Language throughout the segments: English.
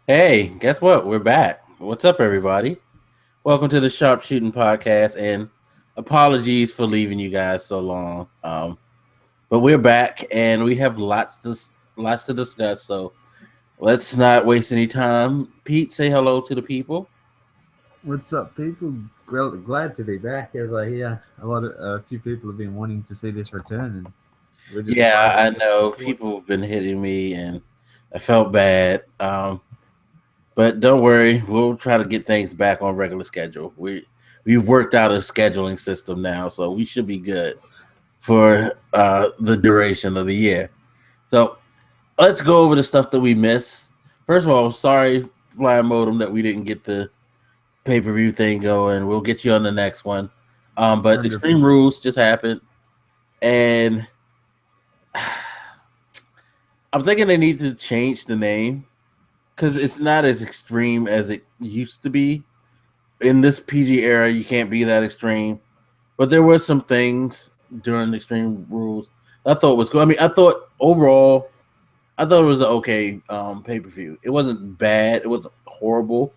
Hey, guess what? We're back. What's up, everybody? Welcome to the Sharpshootin podcast, and apologies for leaving you guys so long. But we're back, and we have lots to discuss. So let's not waste any time. Pete, say hello to the people. What's up, people? Glad to be back. As I hear, a few people have been wanting to see this return, and we're just Yeah, providing I that know support. people have been hitting me, and I felt bad. But don't worry, we'll try to get things back on regular schedule. We've worked out a scheduling system now, so we should be good for the duration of the year. So let's go over the stuff that we missed. First of all, sorry, Flying Modem, that we didn't get the pay per view thing going. We'll get you on the next one. But Hundred Extreme percent. Rules just happened, and I'm thinking they need to change the name because it's not as extreme as it used to be. In this PG era, you can't be that extreme. But there were some things during Extreme Rules I thought was cool. I mean, I thought it was an okay pay per view. It wasn't bad. It wasn't horrible.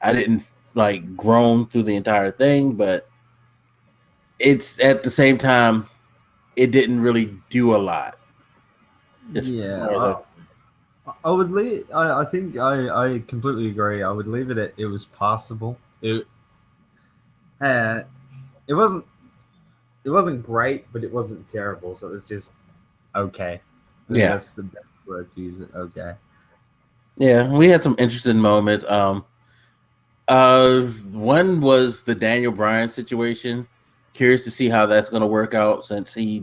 I didn't like groan through the entire thing, but it's at the same time it didn't really do a lot. As Yeah, far as I would leave. I think I completely agree. I would leave it at it was passable. Uh, it wasn't it wasn't great, but it wasn't terrible. So it was just okay. yeah, That's the best word to use it. Okay. yeah, we had some interesting moments. One was the Daniel Bryan situation. Curious to see how that's going to work out since he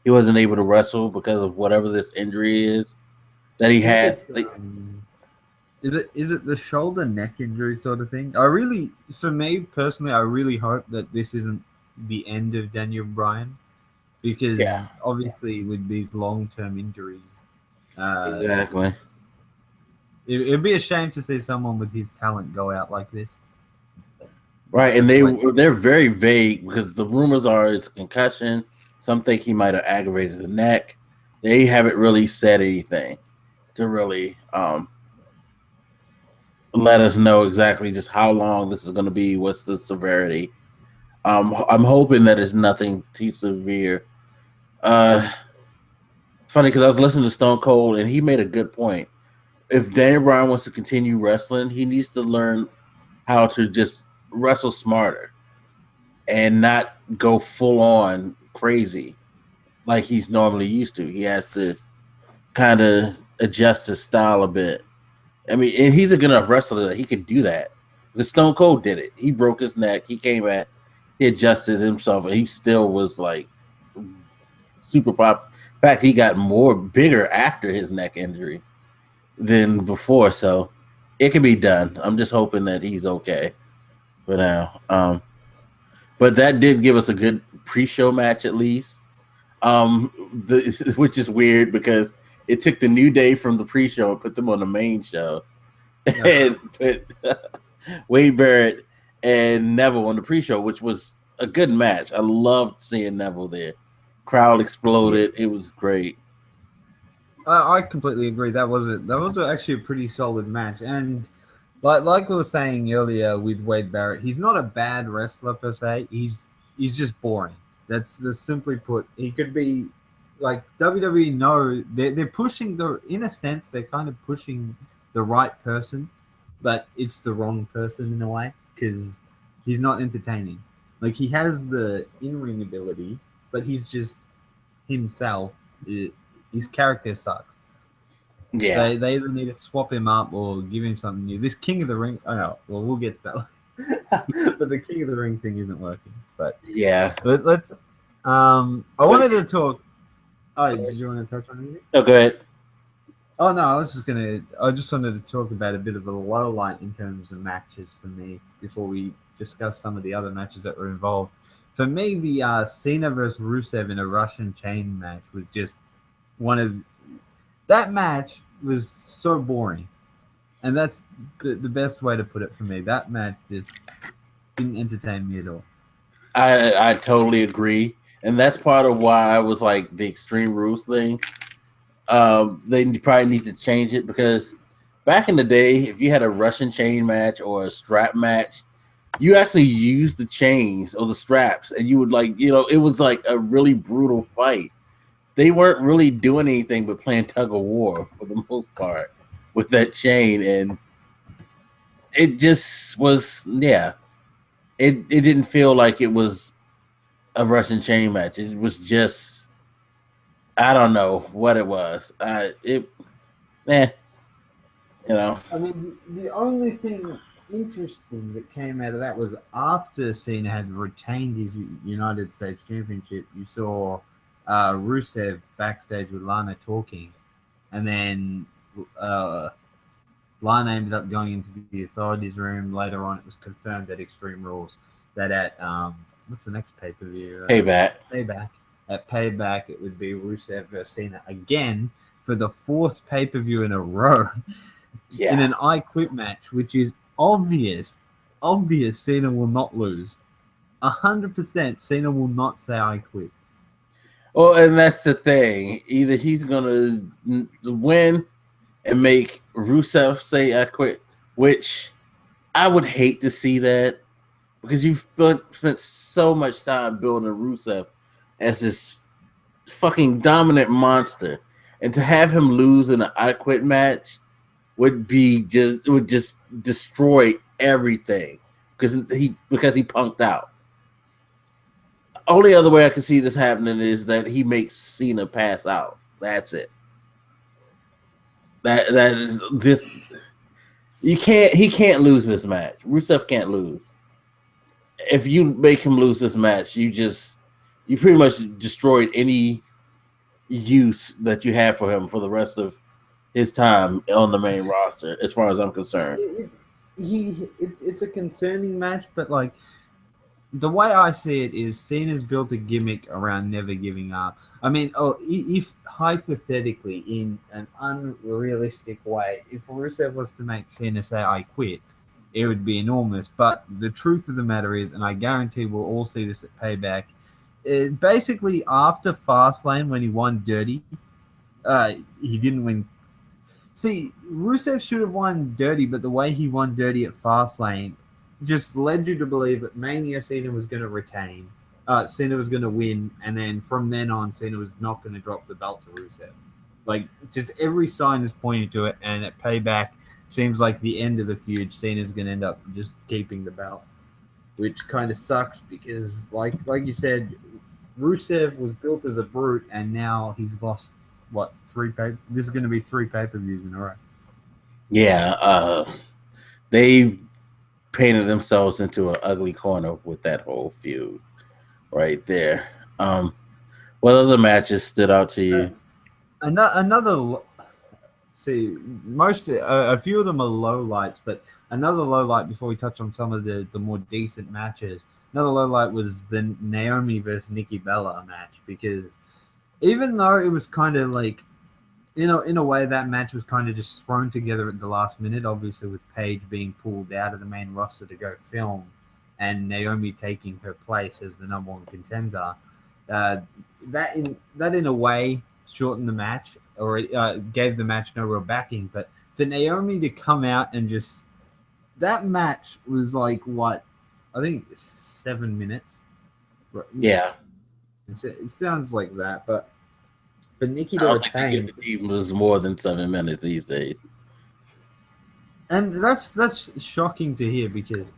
wasn't able to wrestle because of whatever this injury is that I he think had. it's is it the shoulder neck injury sort of thing? I really, for me personally, I really hope that this isn't the end of Daniel Bryan Yeah, because obviously with these long term injuries, it's, exactly. it'd be a shame to see someone with his talent go out like this. Right, We and have to wait. they're very vague because the rumors are it's concussion. Some think he might have aggravated the neck. They haven't really said anything to really let us know exactly just how long this is going to be. What's the severity? I'm hoping that it's nothing too severe. It's funny because I was listening to Stone Cold and he made a good point. If Daniel Bryan wants to continue wrestling, he needs to learn how to just wrestle smarter and not go full on crazy like he's normally used to. He has to kind of adjust his style a bit. I mean, and he's a good enough wrestler that he could do that. Because Stone Cold did it. He broke his neck. He came back. He adjusted himself, and he still was like super pop. In fact, he got more bigger after his neck injury than before. So it can be done. I'm just hoping that he's okay for now. But that did give us a good pre-show match at least. Which is weird because it took the New Day from the pre-show and put them on the main show, and put Wade Barrett and Neville on the pre-show, which was a good match. I loved seeing Neville there. Crowd Yeah, exploded. It was great. I completely agree. That was actually a pretty solid match, and like we were saying earlier with Wade Barrett, he's not a bad wrestler per se. He's just boring. That's simply put. He could be like WWE. No, they're pushing the in a sense they're kind of pushing the right person, but it's the wrong person in a way because he's not entertaining. Like he has the in ring ability, but he's just himself. His character sucks. Yeah. They either need to swap him up or give him something new. This King of the Ring. Oh no, well we'll get to that. But the King of the Ring thing isn't working. But Yeah. let's. I But wanted to talk. Oh, did you want to touch on anything? no, go ahead. Oh no, I was just gonna. I just wanted to talk about a bit of a low light in terms of matches for me before we discuss some of the other matches that were involved. For me, the Cena versus Rusev in a Russian chain match was just one of that match was so boring, and that's the best way to put it for me. That match just didn't entertain me at all. I totally agree, and that's part of why I was like the Extreme Rules thing. They probably need to change it because back in the day, if you had a Russian chain match or a strap match, you actually used the chains or the straps, and you would it was like a really brutal fight. They weren't really doing anything but playing tug of war for the most part with that chain, and it just was It didn't feel like it was a Russian chain match. It was just I don't know what it was. Eh, you know. I mean, the only thing interesting that came out of that was after Cena had retained his United States Championship, you saw Rusev backstage with Lana talking, and then Lana ended up going into the authorities room. Later on, it was confirmed at Extreme Rules that at what's the next pay per view? Payback. At Payback, it would be Rusev versus Cena again for the 4th pay per view in a row. Yeah. In an I Quit match, which is obvious Cena will not lose. 100% Cena will not say I quit. Well, and that's the thing. Either he's gonna win and make Rusev say I quit, which I would hate to see that because you've spent so much time building Rusev as this fucking dominant monster, and to have him lose in an I Quit match would just destroy everything because he punked out. Only other way I can see this happening is that he makes Cena pass out. That's it. That is this. He can't lose this match. Rusev can't lose. If you make him lose this match, you pretty much destroyed any use that you have for him for the rest of his time on the main roster, as far as I'm concerned. It's a concerning match, but like the way I see it is Cena's built a gimmick around never giving up. I mean, if hypothetically, in an unrealistic way, if Rusev was to make Cena say I quit, it would be enormous. But the truth of the matter is, and I guarantee we'll all see this at Payback, basically after Fastlane when he won dirty, he didn't win. See, Rusev should have won dirty, but the way he won dirty at Fastlane just led you to believe that Mania Cena was going to retain, Cena was going to win, and then from then on, Cena was not going to drop the belt to Rusev. Like, just every sign is pointing to it, and at Payback, seems like the end of the feud, Cena's going to end up just keeping the belt, which kind of sucks because, like you said, Rusev was built as a brute, and now he's lost, what, this is going to be 3 pay-per-views in a row. Yeah, they painted themselves into an ugly corner with that whole feud right there. What other matches stood out to you? A few of them are low lights, but another low light before we touch on some of the more decent matches. Another low light was the Naomi versus Nikki Bella match, because even though it was kind of like, in a way, that match was kind of just thrown together at the last minute, obviously with Paige being pulled out of the main roster to go film and Naomi taking her place as the #1 contender. That in a way shortened the match, or gave the match no real backing. But for Naomi to come out and just, that match was like, what, I think 7 minutes. Yeah, it sounds like that, but for Nikki to retain, the team was more than 7 minutes these days, and that's shocking to hear, because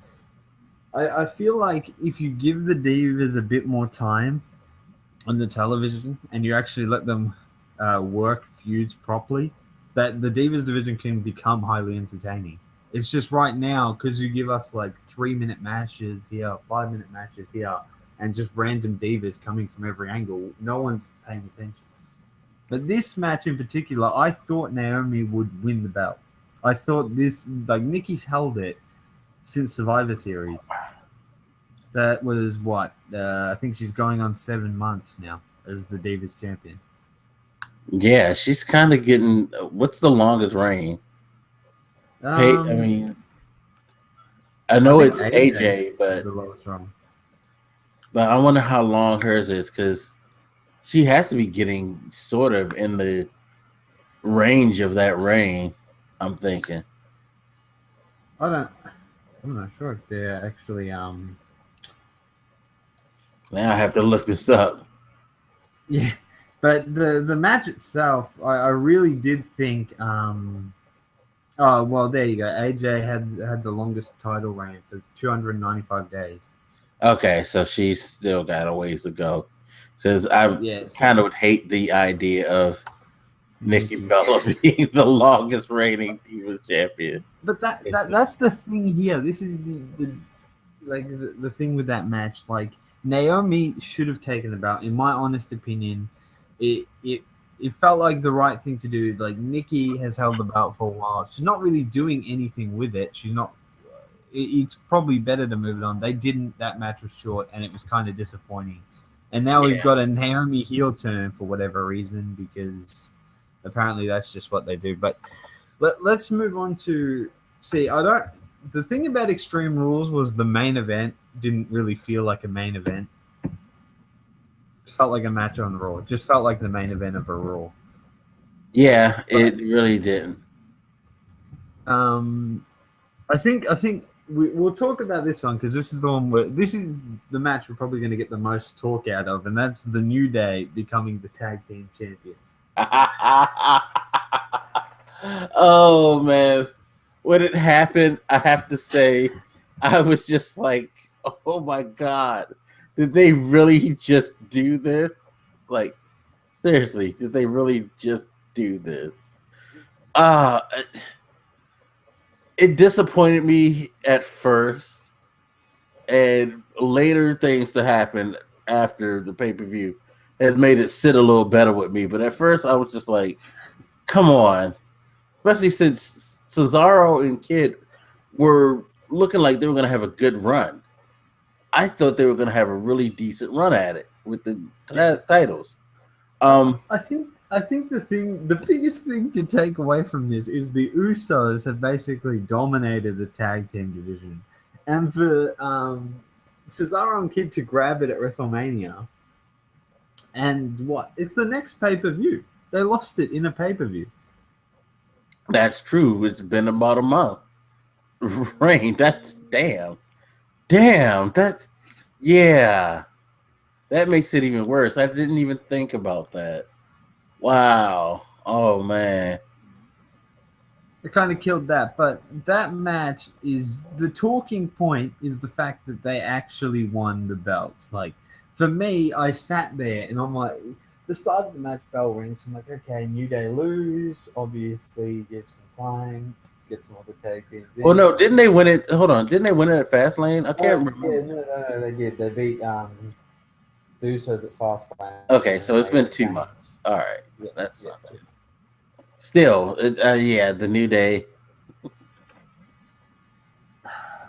I feel like if you give the Divas a bit more time on the television and you actually let them work feuds properly, that the Divas division can become highly entertaining. It's just right now, because you give us like 3-minute matches here, 5-minute matches here, and just random Divas coming from every angle, no one's paying attention. But this match in particular, I thought Naomi would win the belt. I thought this, like, Nikki's held it since Survivor Series. That was what? I think she's going on 7 months now as the Divas champion. Yeah, she's kind of getting. What's the longest reign? I know it's AJ, but the lowest run. But I wonder how long hers is, because she has to be getting sort of in the range of that reign. I'm thinking. I don't. I'm not sure if they're actually. Now I have to look this up. Yeah, but the match itself, I really did think. Oh well, there you go. AJ had the longest title reign for 295 days. Okay, so she's still got a ways to go. Because I Yeah, kind so of would hate the idea of Nikki Nikki. Bella being the longest reigning Divas champion. But that's the thing here. This is the thing with that match. Like Naomi should have taken the belt. In my honest opinion, it felt like the right thing to do. Like Nikki has held the belt for a while. She's not really doing anything with it. She's not. It's probably better to move it on. They didn't. That match was short, and it was kind of disappointing. And now we've Yeah. got a Naomi heel turn for whatever reason because apparently that's just what they do. But let's move on to see. I don't. The thing about Extreme Rules was the main event didn't really feel like a main event. It felt like a match on Raw. It just felt like the main event of a Raw. Yeah, But it really didn't. I think we'll talk about this one because this is the one where this is the match we're probably going to get the most talk out of, and that's the New Day becoming the tag team champions. Oh man, when it happened, I have to say, I was just like, "Oh my god, did they really just do this? Like, seriously, did they really just do this?" Uh it disappointed me at first, and later things to happen after the pay per view has made it sit a little better with me. But at first, I was just like, "Come on." Especially since Cesaro and Kid were looking like they were going to have a good run. I thought they were going to have a really decent run at it with the titles. I think the biggest thing to take away from this is the Usos have basically dominated the tag team division, and for Cesaro and Kid to grab it at WrestleMania, and what? It's the next pay per view. They lost it in a pay per view. That's true. It's been about a month. Rain, that's damn. Damn, that, yeah. That makes it even worse. I didn't even think about that. Wow. Oh, man. It kind of killed that, but that match is the talking point is the fact that they actually won the belt. Like for me, I sat there and I'm like, the start of the match bell rings. I'm like, okay, New Day lose. Obviously, give some time, get some other tag teams in. Well, no, didn't they win it? Hold on. Didn't they win it at Fastlane? I can't remember. Yeah, no, they did. They beat the Usos at Fastlane. Okay, so it's been 2 months. All right. Yeah, That's yeah, not too. Still, yeah, the New Day.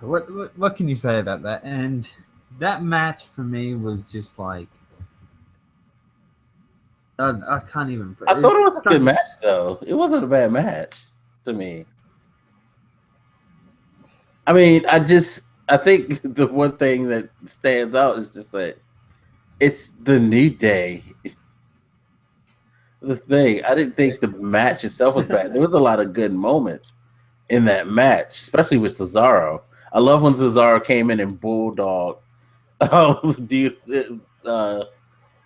What can you say about that? And that match for me was just like I can't even. I thought it was a good match, though. It wasn't a bad match to me. I mean, I think the one thing that stands out is just that it's the New Day. The thing, I didn't think the match itself was bad. There was a lot of good moments in that match, especially with Cesaro. I love when Cesaro came in and bulldog.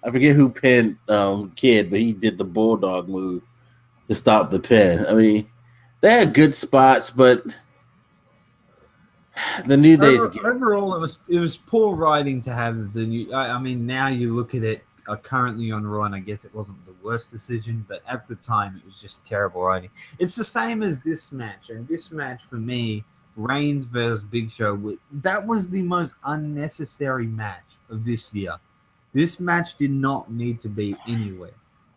I forget who pinned Kid, but he did the bulldog move to stop the pin. I mean, they had good spots, but the New Day's overall it was poor writing to have the new. I mean, now you look at it currently on Raw, and I guess it wasn't the worst decision, but at the time it was just terrible writing. It's the same as this match, and this match for me, Reigns versus Big Show, that was the most unnecessary match of this year. This match did not need to be anywhere.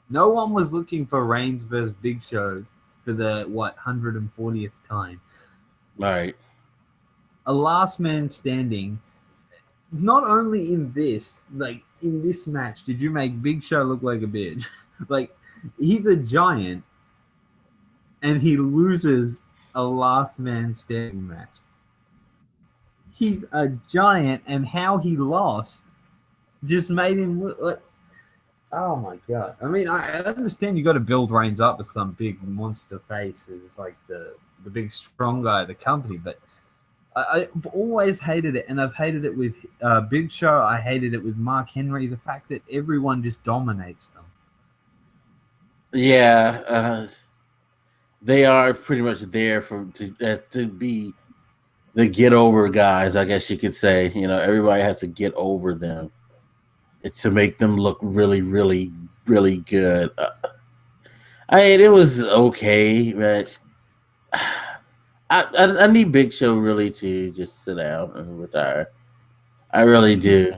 No one was looking for Reigns versus Big Show for the 140th time. right. A last man standing. Not only in this, like in this match, did you make Big Show look like a bitch? Like he's a giant, and he loses a last man standing match. He's a giant, and how he lost just made him look like Oh my god! I mean, I understand you got to build Reigns up with some big monster face as like the big strong guy of the company, but I've always hated it, and I've hated it with Big Show. I hated it with Mark Henry. The fact that everyone just dominates them. Yeah, they are pretty much there to be the get over guys, I guess you could say. You know, everybody has to get over them. It's to make them look really, really, really good. It was okay, but I need Big Show really to just sit down and retire. I really do.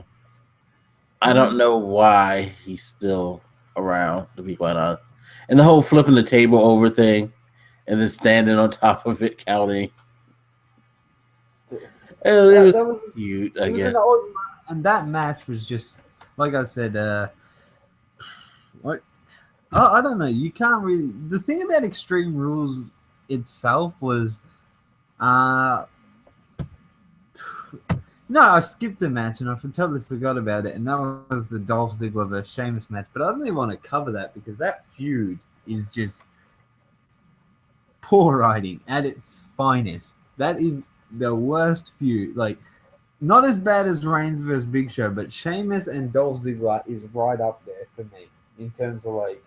I don't know why he's still around, to be quite honest. And the whole flipping the table over thing and then standing on top of it counting. It was That was cute, I it was guess. an odd, and that match was just like I said. What I don't know. You can't really. The thing about Extreme Rules itself was, uh, no, I skipped the match and I totally forgot about it, and that was the Dolph Ziggler versus Sheamus match. But I don't even want to cover that because that feud is just poor writing at its finest. That is the worst feud. Like, not as bad as Reigns versus Big Show, but Sheamus and Dolph Ziggler is right up there for me in terms of like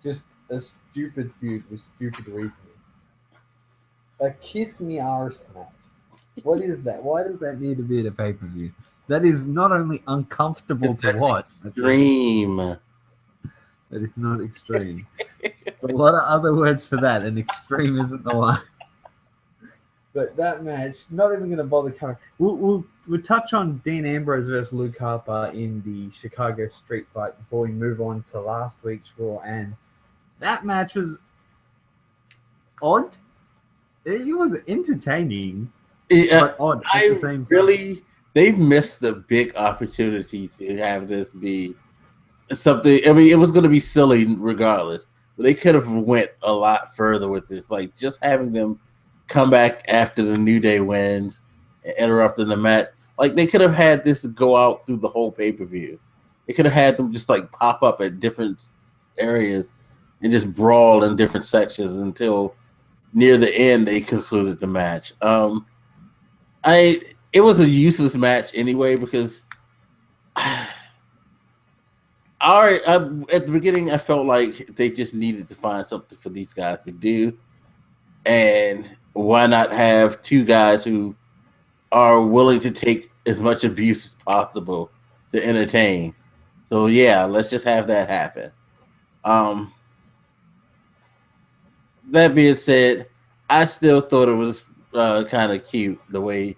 just a stupid feud with stupid reasoning. A kiss me arse match. What is that? Why does that need to be at a pay per view? That is not only uncomfortable to watch. Dream. That is not extreme. There's a lot of other words for that, and extreme isn't the one. But that match, not even going to bother covering. We'll touch on Dean Ambrose versus Luke Harper in the Chicago Street Fight before we move on to last week's Raw. And that match was odd. It was entertaining, but odd at the same time. They've missed the big opportunity to have this be something. I mean, it was going to be silly regardless, but they could have went a lot further with this. Like just having them come back after the New Day wins and interrupting the match. Like they could have had this go out through the whole pay per view. They could have had them just like pop up at different areas and just brawl in different sections until near the end they concluded the match. It was a useless match anyway because at the beginning I felt like they just needed to find something for these guys to do, and why not have two guys who are willing to take as much abuse as possible to entertain? So yeah, let's just have that happen. That being said, I still thought it was kind of cute the way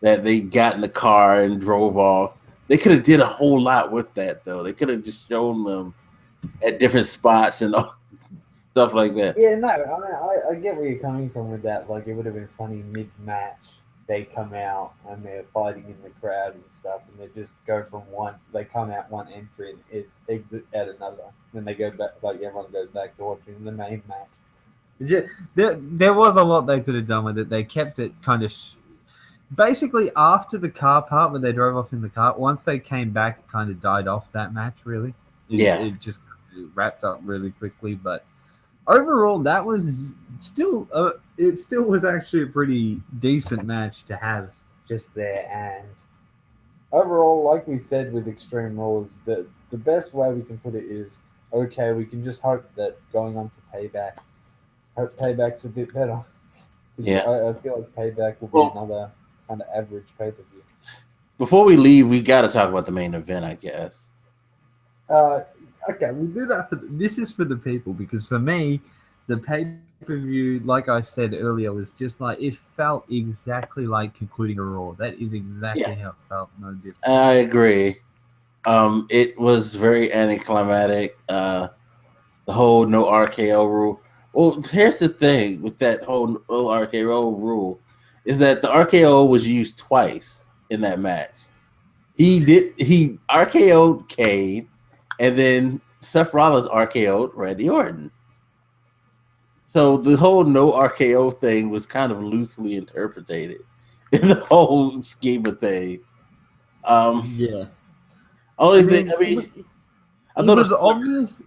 that they got in the car and drove off. They could have did a whole lot with that though. They could have just shown them at different spots and all, stuff like that. Yeah, no, I mean, I get where you're coming from with that. Like, it would have been funny mid-match. They come out and they're fighting in the crowd and stuff, and they just go from one. They come out one entry and it exit at another. Then they go back. Like everyone goes back to watching the main match. There was a lot they could have done with it. They kept it kind of basically after the car part when they drove off in the car. Once they came back, it kind of died off that match. Really, it just wrapped up really quickly. But overall, that was still it still was actually a pretty decent match to have just there. And overall, like we said with Extreme Rules, the best way we can put it is okay. We can just hope that going on to Payback. Hope Payback's a bit better. Yeah, I feel like Payback will be another kind of average pay-per-view. Before we leave, we got to talk about the main event, I guess. Okay, we'll do that this is for the people, because for me, the pay-per-view, like I said earlier, was just like it felt exactly like concluding a Raw. That is exactly how it felt. No different. I agree. It was very anticlimactic. The whole no RKO rule. Well, here's the thing with that whole no RKO rule is that the RKO was used twice in that match. He RKO'd Kane, and then Seth Rollins RKO'd Randy Orton. So the whole no RKO thing was kind of loosely interpreted in the whole scheme of things. Yeah. Only thing, I mean, I It thought was obvious.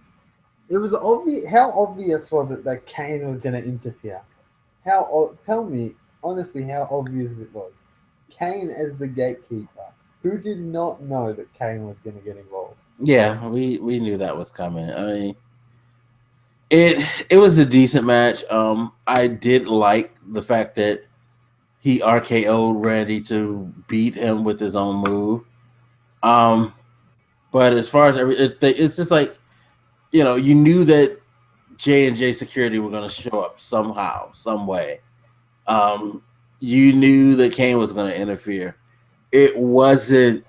It was obvious. How obvious was it that Kane was going to interfere? Tell me honestly how obvious it was. Kane as the gatekeeper. Who did not know that Kane was going to get involved? yeah, we knew that was coming. I mean, it was a decent match. I did like the fact that he RKO'd Randy to beat him with his own move. Um, but as far as it's just like, you knew that J&J Security were going to show up somehow, some way. You knew that Kane was going to interfere. It wasn't.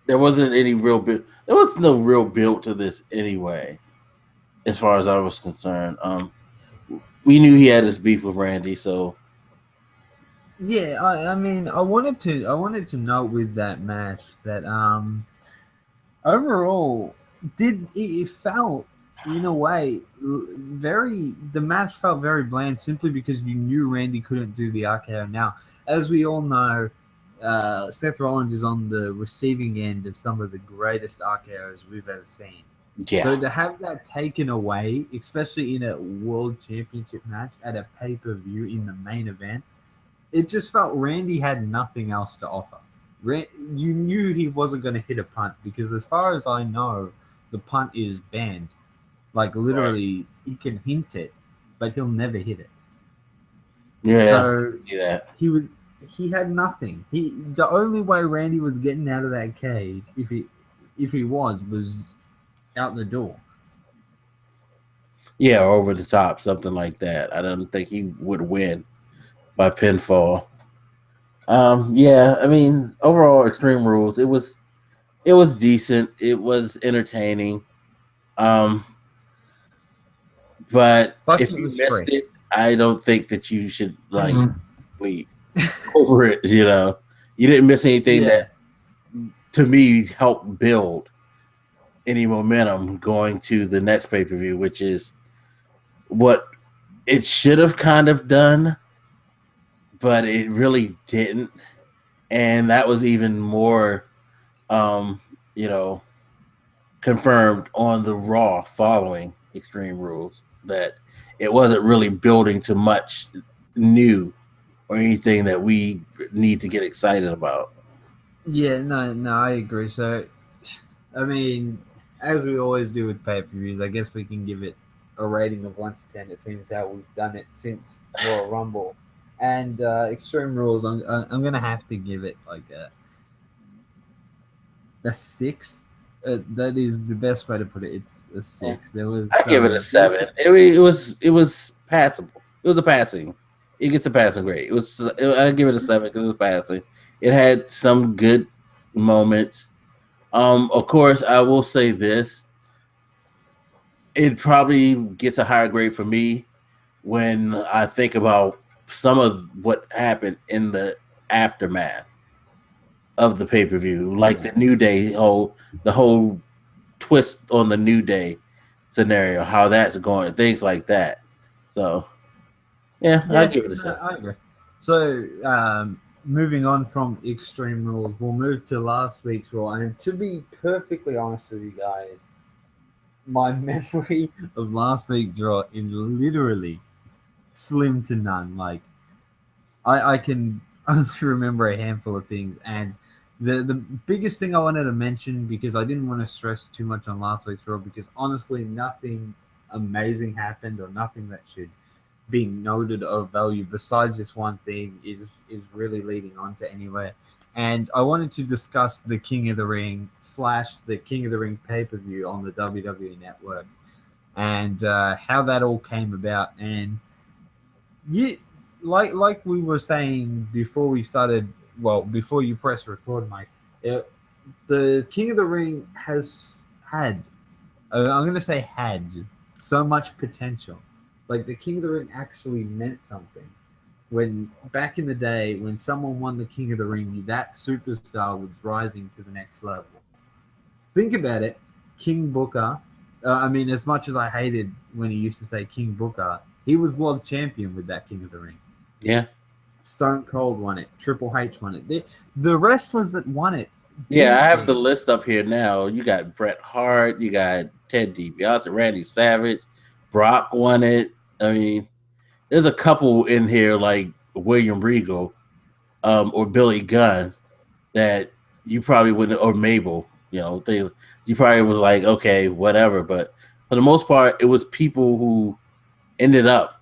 There wasn't any real build. There was no real build to this anyway, as far as I was concerned. We knew he had his beef with Randy, so Yeah, I mean, I wanted to note with that match that overall it felt in a way very the match felt very bland simply because you knew Randy couldn't do the RKO. Now, as we all know, Seth Rollins is on the receiving end of some of the greatest RKOs we've ever seen. yeah, So to have that taken away, especially in a world championship match at a pay-per-view in the main event, it just felt Randy had nothing else to offer. You knew he wasn't going to hit a punt because, as far as I know, the punt is banned. Like literally, he can hint it, but he'll never hit it. yeah, So yeah. he had nothing. The only way Randy was getting out of that cage, if he was out the door. Yeah, over the top, something like that. I don't think he would win by pinfall. Yeah, I mean, overall, Extreme Rules. It was decent. It was entertaining. Um, but Fuck, if it you was missed free. it, I don't think that you should sleep over it. You didn't miss anything Yeah. that, to me, helped build any momentum going to the next pay per view, which is what it should have kind of done, but it really didn't. And that was even more, um, you know, confirmed on the Raw following Extreme Rules that it wasn't really building to much new or anything that we need to get excited about. Yeah, no, I agree. So, I mean, as we always do with pay per views, I guess we can give it a rating of 1 to 10. It seems how we've done it since Royal Rumble. And Extreme Rules, I'm going to have to give it like a 6. That is the best way to put it. It's a 6. There was I give it a some 7. decent. It was passable. It was a passing. It gets a passing grade. I give it a 7 because it was passing. It had some good moments. Of course, I will say this: it probably gets a higher grade for me when I think about some of what happened in the aftermath of the pay per view, like Yeah. the New Day, the whole twist on the New Day scenario, how that's going, things like that. So yeah, I Yeah, give it a no, 7. I agree. So, moving on from Extreme Rules, we'll move to last week's Raw. And to be perfectly honest with you guys, my memory of last week's Raw is literally slim to none. Like, I can only remember a handful of things. And the biggest thing I wanted to mention, because I didn't want to stress too much on last week's Raw, because honestly, nothing amazing happened or nothing that should being noted of value besides this one thing is really leading on to anywhere. And I wanted to discuss the King of the Ring / the King of the Ring pay-per-view on the WWE Network and how that all came about. And you, like we were saying before we started, well, before you press record, Mike, the King of the Ring has had, I'm going to say had, so much potential. Like the King of the Ring actually meant something. When back in the day, when someone won the King of the Ring, that superstar was rising to the next level. Think about it, King Booker. I mean, as much as I hated when he used to say King Booker, he was world champion with that King of the Ring. Yeah, Stone Cold won it. Triple H won it. The wrestlers that won it, Yeah, big I have the things. list up here now. You got Bret Hart, you got Ted DiBiase, Randy Savage, Brock won it. I mean, there's a couple in here like William Regal, or Billy Gunn that you probably wouldn't, or Mabel. You probably was like, okay, whatever. But for the most part, it was people who ended up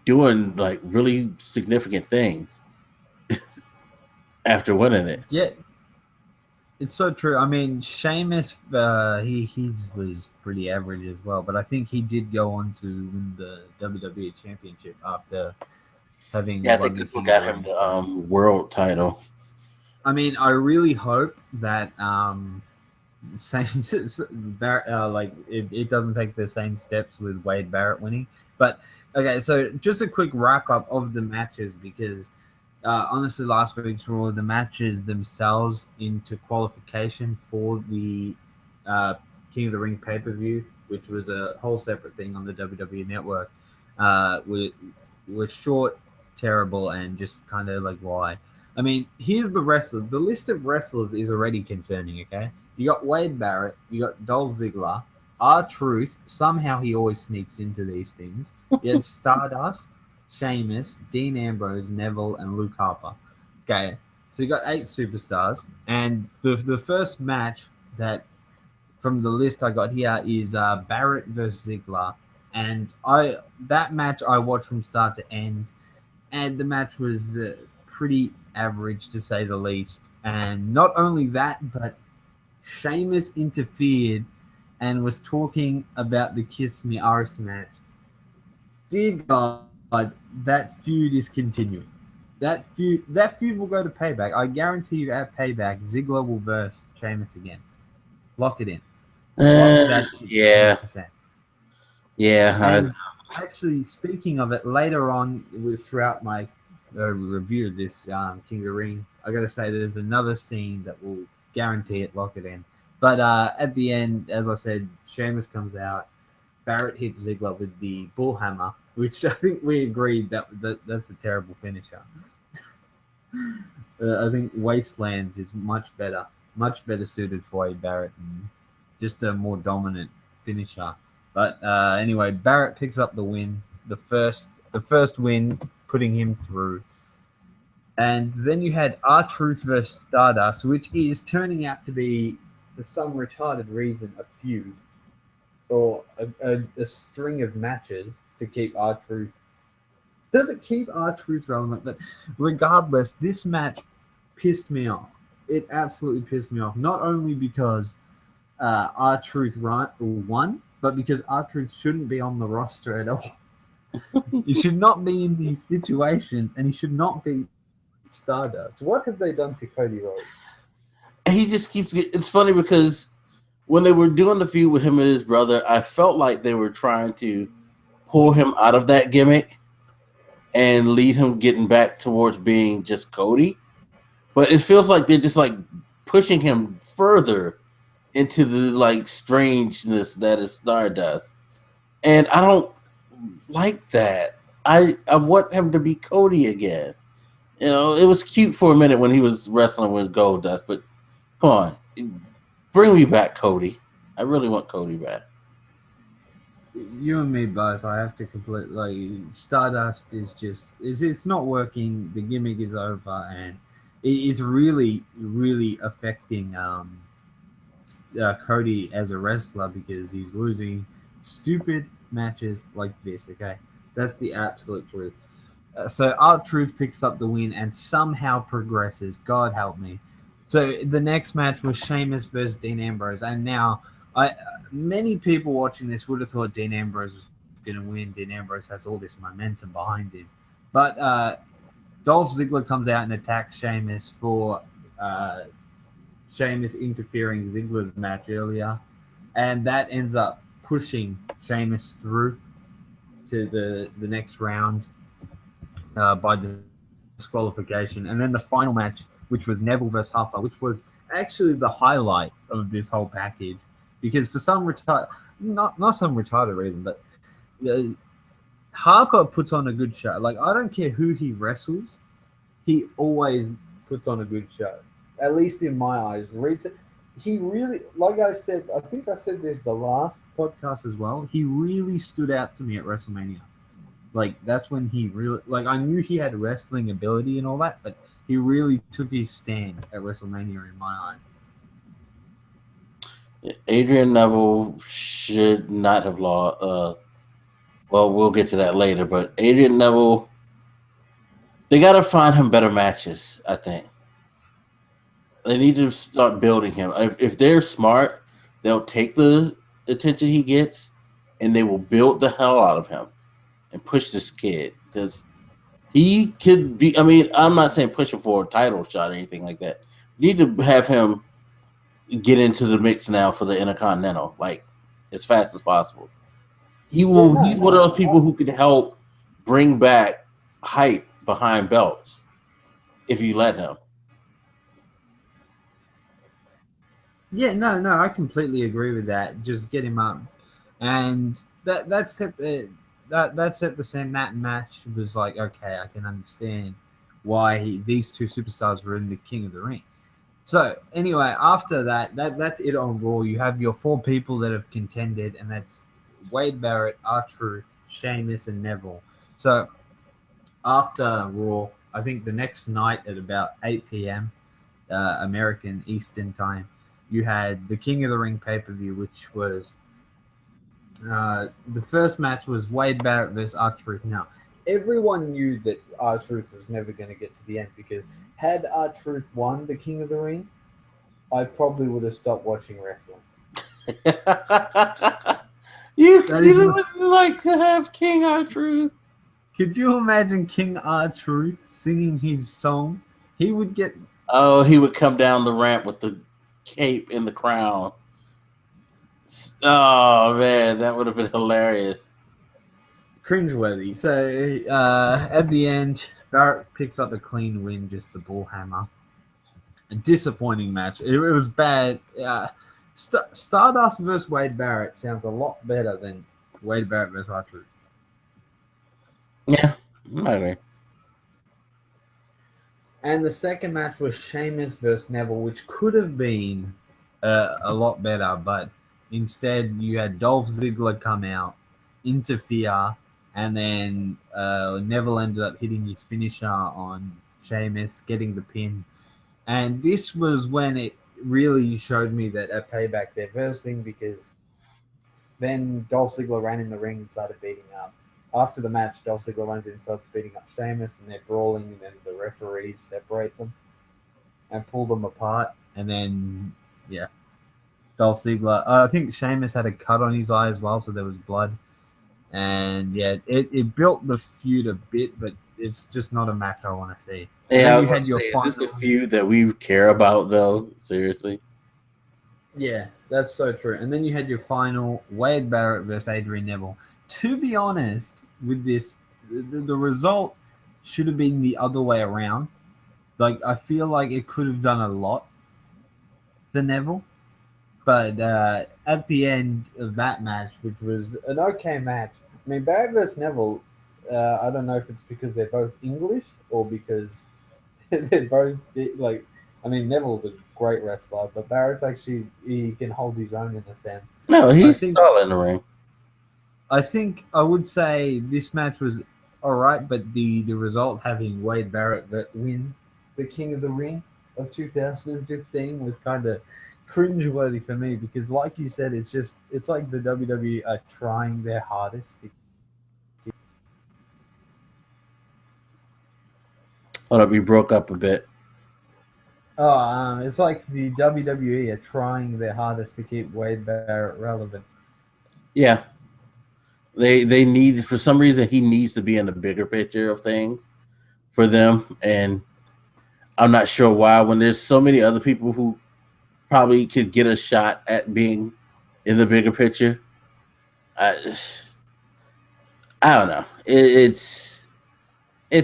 doing like really significant things after winning it. Yeah, it's so true. I mean, Sheamus, he was pretty average as well, but I think he did go on to win the WWE Championship after Yeah, having I think won the this one King of the got him Ring. the world title. I mean, I really hope that same Barrett, like it doesn't take the same steps with Wade Barrett winning. But okay, so just a quick wrap up of the matches because honestly, last week's Raw, the matches themselves into qualification for the uh, King of the Ring pay per view, which was a whole separate thing on the WWE Network, was short, terrible, and just kind of like why. I mean, here's the wrestler. The list of wrestlers is already concerning. Okay, you got Wade Barrett, you got Dolph Ziggler, R-Truth. Somehow he always sneaks into these things. You had Stardust, Sheamus, Dean Ambrose, Neville, and Luke Harper. Okay, so you got 8 superstars, and the first match that from the list I got here is Barrett versus Ziggler, and I that match I watched from start to end, and the match was pretty average to say the least. And not only that, but Sheamus interfered and was talking about the Kiss Me Aris match. Dear God, that feud is continuing. That feud will go to Payback. I guarantee you at Payback, Ziggler will verse Sheamus again. Lock it in. Lock that in Yeah, 100%. yeah. And actually, speaking of it, later on, throughout my review of this King of the Ring, I got to say there's another scene that will guarantee it, lock it in. But at the end, as I said, Sheamus comes out. Barrett hits Ziggler with the bullhammer, which I think we agreed that's a terrible finisher. I think Wasteland is much better suited for a Barrett and just a more dominant finisher. But anyway, Barrett picks up the win, the first win, putting him through. And then you had R-Truth versus Stardust, which is turning out to be, for some retarded reason, a feud or a string of matches to keep R-Truth. Does it keep R-Truth relevant? But regardless, this match pissed me off. It absolutely pissed me off. Not only because R-Truth won, but because R-Truth shouldn't be on the roster at all. He should not be in these situations, and he should not be Stardust. What have they done to Cody Rhodes? He just keeps. It's funny because when they were doing the feud with him and his brother, I felt like they were trying to pull him out of that gimmick and lead him getting back towards being just Cody. But it feels like they're just like pushing him further into the like strangeness that is Stardust. And I don't like that. I want him to be Cody again. It was cute for a minute when he was wrestling with Goldust, but come on, bring me back, Cody. I really want Cody back. You and me both. I have to complete like Stardust is just it's not working. The gimmick is over, and it's really affecting Cody as a wrestler because he's losing stupid matches like this. Okay, that's the absolute truth. So R-Truth picks up the win and somehow progresses. God help me. So the next match was Sheamus versus Dean Ambrose, and now many people watching this would have thought Dean Ambrose was going to win. Dean Ambrose has all this momentum behind him, but Dolph Ziggler comes out and attacks Sheamus for Sheamus interfering Ziggler's match earlier, and that ends up pushing Sheamus through to the next round by disqualification. And then the final match, which was Neville versus Harper, which was actually the highlight of this whole package because for some not some retarded reason, but Harper puts on a good show. Like I don't care who he wrestles, he always puts on a good show. at least in my eyes, he really, like I said, I think I said this the last podcast as well. He really stood out to me at WrestleMania. Like that's when he really, like, I knew he had wrestling ability and all that, but he really took his stand at WrestleMania in my eyes. Adrian Neville should not have lost. Well, we'll get to that later, but Adrian Neville, they got to find him better matches, I think. They need to start building him. If they're smart, they'll take the attention he gets and they will build the hell out of him and push this kid because he could be. I mean, I'm not saying push him for a title shot or anything like that. You need to have him get into the mix now for the Intercontinental, like as fast as possible. He will. Yeah, no, He's one of those people who can help bring back hype behind belts if you let him. Yeah, no, I completely agree with that. Just get him up, and that set the same match was like, okay, I can understand why these two superstars were in the King of the Ring. So anyway, after that's it on Raw. You have your 4 people that have contended, and that's Wade Barrett, R-Truth, Sheamus, and Neville. So after Raw, I think the next night at about 8 p.m. American Eastern Time, you had the King of the Ring pay-per-view, which was the first match was Wade Barrett versus R-Truth. Now, everyone knew that R-Truth was never going to get to the end because had R-Truth won the King of the Ring, I probably would have stopped watching wrestling. you would like to have King R-Truth. Could you imagine King R-Truth singing his song? He would get... Oh, he would come down the ramp with the cape and the crown. Oh, man, that would have been hilarious. Cringeworthy. So, at the end, Barrett picks up a clean win, just the ball hammer. A disappointing match. It was bad. Stardust versus Wade Barrett sounds a lot better than Wade Barrett versus R-Truth. Yeah, maybe. And the second match was Sheamus versus Neville, which could have been a lot better, but instead you had Dolph Ziggler come out, interfere, and then Neville ended up hitting his finisher on Sheamus, getting the pin. And this was when it really showed me that at Payback they're versing, because then Dolph Ziggler ran in the ring and started beating up. After the match, Dolph Ziggler runs in and starts beating up Sheamus, and they're brawling, and then the referees separate them and pull them apart. And then, yeah, Dolph Ziggler, I think Sheamus had a cut on his eye as well, so there was blood. And, yeah, it built the feud a bit, but it's just not a match I want to see. Yeah, you had your is this a feud that we care about, though? Seriously? Yeah, that's so true. And then you had your final, Wade Barrett versus Adrian Neville. To be honest, with this, the result should have been the other way around. Like, I feel like it could have done a lot for Neville. But at the end of that match, which was an okay match, I mean, Barrett versus Neville, I don't know if it's because they're both English or because they're both, like, I mean, Neville's a great wrestler, but Barrett's actually, he can hold his own in a sense. No, he's solid in the ring. I think I would say this match was all right, but the result, having Wade Barrett win the King of the Ring of 2015, was kind of cringeworthy for me because, like you said, it's like the WWE are trying their hardest. Hold up, you broke up a bit. Oh, it's like the WWE are trying their hardest to keep Wade Barrett relevant. Yeah. They need, for some reason, he needs to be in the bigger picture of things for them. And I'm not sure why, when there's so many other people who probably could get a shot at being in the bigger picture. I don't know. It's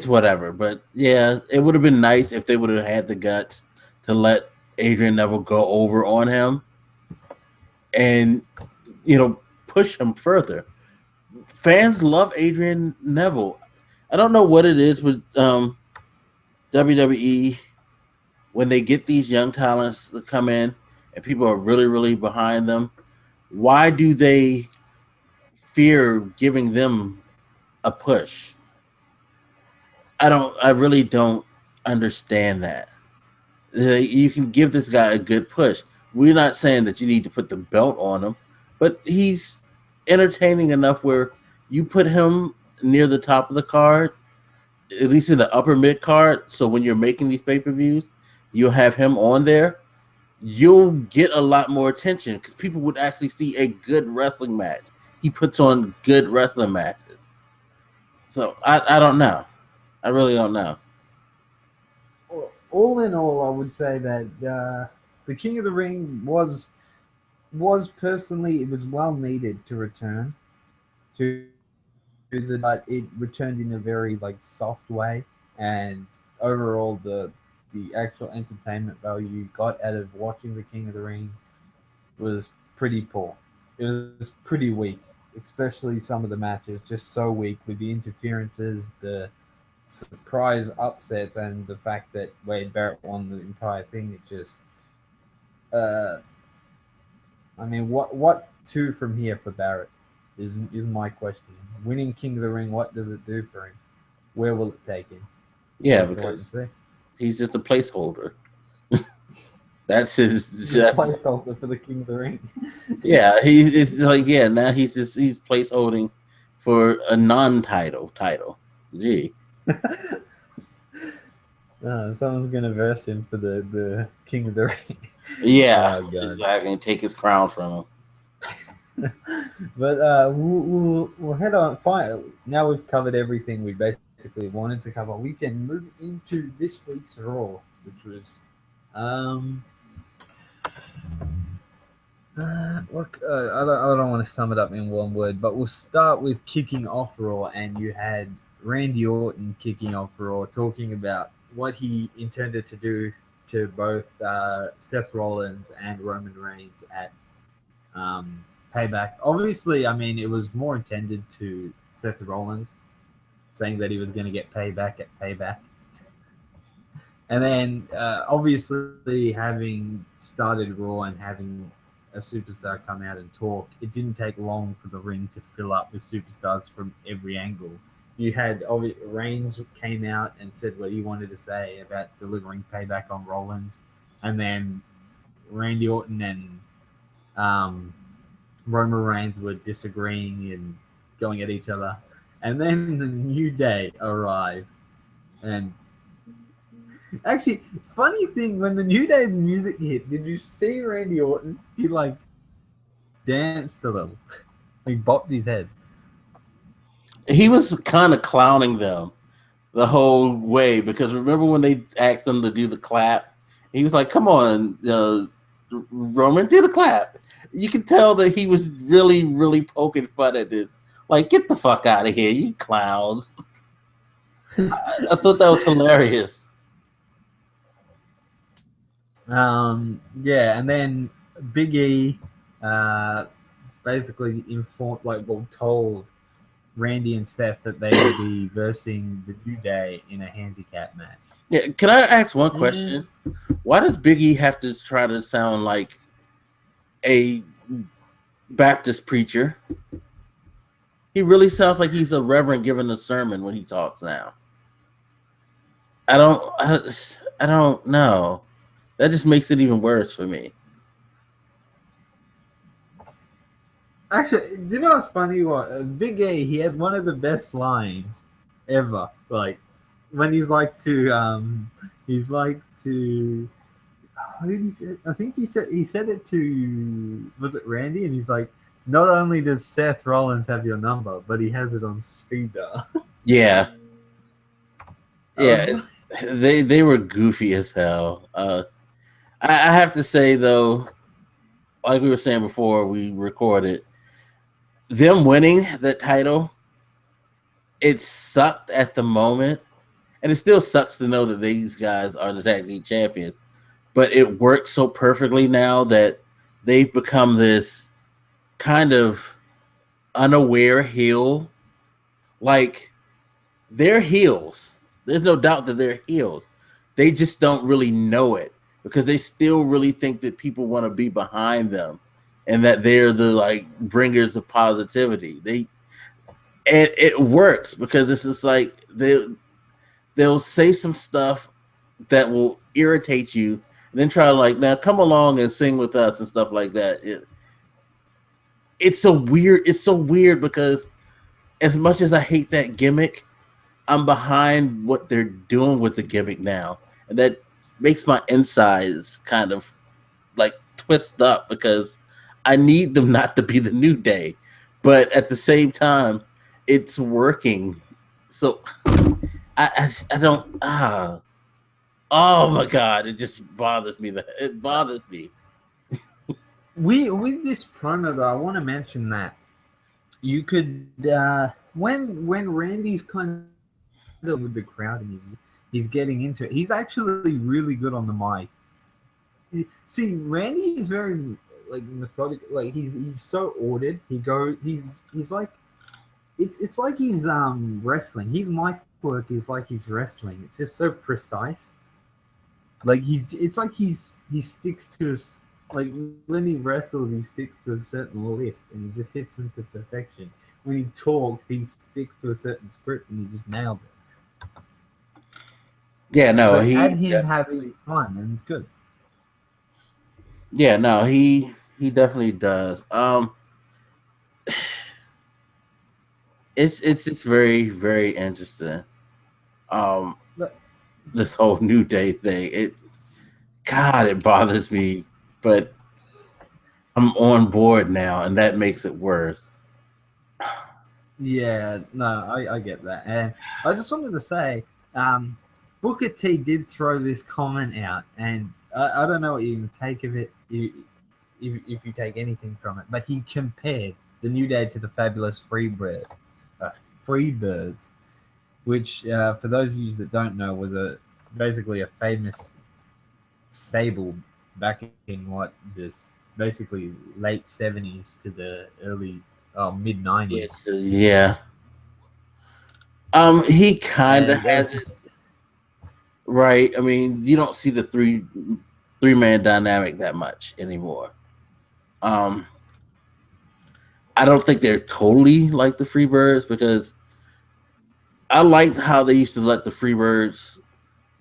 whatever. But yeah, it would have been nice if they would have had the guts to let Adrian Neville go over on him and, push him further. Fans love Adrian Neville. I don't know what it is with WWE when they get these young talents that come in and people are really, really behind them, why do they fear giving them a push? I really don't understand that. You can give this guy a good push. We're not saying that you need to put the belt on him, but he's entertaining enough where you put him near the top of the card, at least in the upper mid card. So when you're making these pay per views, you'll have him on there. You'll get a lot more attention because people would actually see a good wrestling match. He puts on good wrestling matches. So I don't know. I really don't know. All in all, I would say that the King of the Ring was personally, it was well needed to return to the, but it returned in a very like soft way, and overall the actual entertainment value you got out of watching the King of the Ring was pretty poor. It was pretty weak, especially some of the matches, just so weak with the interferences, the surprise upsets, and the fact that Wade Barrett won the entire thing. It just, I mean, what to from here for Barrett is my question. Winning King of the Ring, what does it do for him? Where will it take him? Yeah, because he's just a placeholder. That's his placeholder for the King of the Ring. Yeah, it's like now he's placeholding for a non-title title. Gee. Someone's gonna verse him for the King of the Ring. Yeah, exactly. Take his crown from him. But we'll head on. Fine. Now we've covered everything we basically wanted to cover. We can move into this week's Raw, which was look, I don't want to sum it up in one word, but we'll start with kicking off Raw, and you had Randy Orton kicking off Raw, talking about what he intended to do to both Seth Rollins and Roman Reigns at Payback. Obviously, I mean, it was more intended to Seth Rollins, saying that he was going to get payback at Payback. And then, obviously, having started Raw and having a superstar come out and talk, it didn't take long for the ring to fill up with superstars from every angle. You had Reigns came out and said what he wanted to say about delivering payback on Rollins, and then Randy Orton and Roman Reigns were disagreeing and going at each other, and then the New Day arrived. And actually, funny thing, when the New Day's music hit, did you see Randy Orton? He like danced a little, he bopped his head. He was kind of clowning them the whole way, because remember when they asked him to do the clap? He was like, "Come on, Roman, do the clap." You can tell that he was really, really poking fun at this. Like, get the fuck out of here, you clowns. I thought that was hilarious. Yeah, and then Big E basically told Randy and Seth that they would be versing the New Day in a handicap match. Yeah, can I ask one question? Why does Big E have to try to sound like a Baptist preacher? He really sounds like he's a reverend giving a sermon when he talks now. I don't know. That just makes it even worse for me. Actually, do you know what's funny? Big A, he had one of the best lines ever. Like when he's like to who did he say? I think he said it to, was it Randy? And he's like, not only does Seth Rollins have your number, but he has it on speed dial. Yeah. Yeah. They were goofy as hell. I have to say though, like we were saying before we recorded, them winning that title, it sucked at the moment, and it still sucks to know that these guys are the tag team champions. But it works so perfectly now that they've become this kind of unaware heel. Like, they're heels. There's no doubt that they're heels. they just don't really know it because they still really think that people want to be behind them and that they're the like bringers of positivity. And it works because it's just like they'll say some stuff that will irritate you and then try to like now come along and sing with us and stuff like that. It's so weird because as much as I hate that gimmick, I'm behind what they're doing with the gimmick now, and that makes my insides kind of like twist up because I need them not to be the New Day, but at the same time, it's working. So I don't oh my god, it just bothers me. It bothers me. We with this promo though, I want to mention that you could when Randy's kind of with the crowd and he's getting into it. He's actually really good on the mic. See, Randy is very like methodical. Like he's so ordered. He's like it's like he's wrestling. His mic work is like he's wrestling. It's just so precise. Like it's like he sticks to his like when he wrestles, he sticks to a certain list and he just hits them to perfection. When he talks, he sticks to a certain script and he just nails it. Yeah, no, But add he him having fun and it's good. yeah, no, he definitely does. It's just very very interesting. Um, But this whole New Day thing. God, it bothers me, but I'm on board now, and that makes it worse. yeah, no, I get that. And I just wanted to say, Booker T did throw this comment out, and I don't know what you can take of it, if you take anything from it, but he compared the New Day to the fabulous Freebirds, which, for those of you that don't know, was basically a famous stable back in what this basically late 70s to the early mid 90s. Yeah. He kind of And there was has it this right. I mean, you don't see the three man dynamic that much anymore. Um, I don't think they're totally like the Freebirds because I liked how they used to let the Freebirds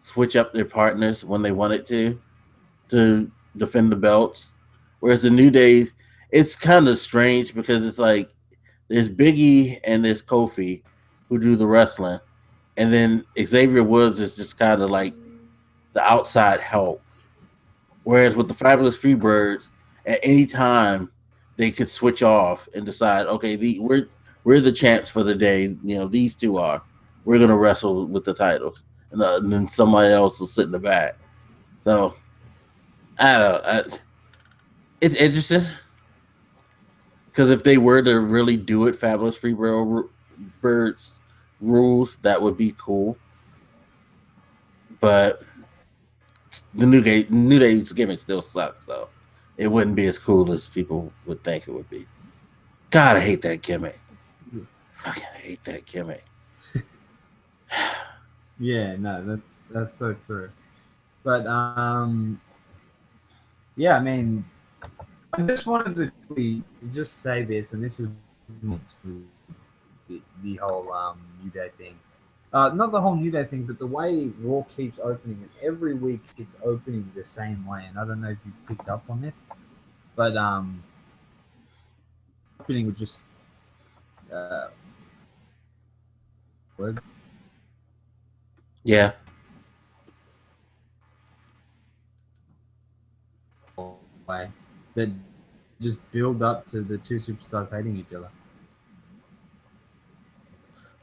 switch up their partners when they wanted to defend the belts. Whereas the New Day, it's kind of strange because it's like there's Biggie and there's Kofi who do the wrestling, and then Xavier Woods is just kind of like the outside help. Whereas with the Fabulous Freebirds, at any time they could switch off and decide, okay, we're the champs for the day. You know, these two are. We're gonna wrestle with the titles, and then somebody else will sit in the back. So I don't. It's interesting because if they were to really do it, Fabulous Freebirds rules, that would be cool. But the New Day's gimmick still sucks, so it wouldn't be as cool as people would think it would be. God, I hate that gimmick. Fucking hate that gimmick. yeah, no, that's so true. But yeah, I mean, I just wanted to quickly just say this, and this is the whole New Day thing. Not the whole New Day thing, but the way Raw keeps opening, and every week it's opening the same way. And I don't know if you've picked up on this, but opening with just uh, word Yeah. way that just build up to the two superstars hating each other.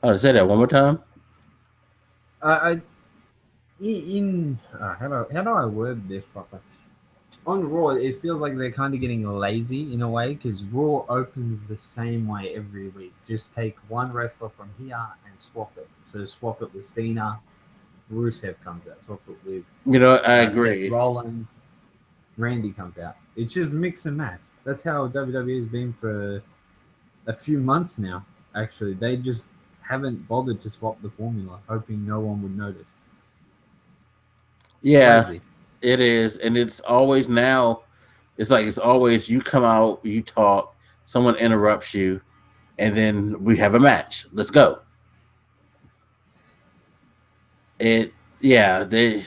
Oh, say that one more time. I in how do I word this properly? On Raw, it feels like they're kind of getting lazy in a way because Raw opens the same way every week. Just take one wrestler from here and swap it. So swap it with Cena, Rusev comes out. Swap it with You know, I Seth agree. Rollins, Randy comes out. It's just mix and match. That's how WWE has been for a few months now. Actually, they just haven't bothered to swap the formula, hoping no one would notice. It's Yeah, crazy. it is, and it's always now. It's like it's always you come out, you talk, someone interrupts you, and then we have a match. Let's go. It yeah, they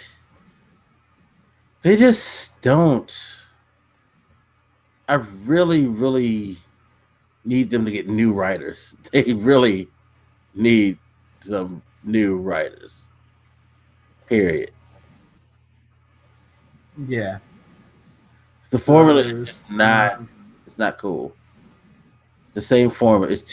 just don't. I really, really need them to get new writers. They really need some new writers. Period. Yeah. The formula is So, just not. It's not cool. It's the same formula. It's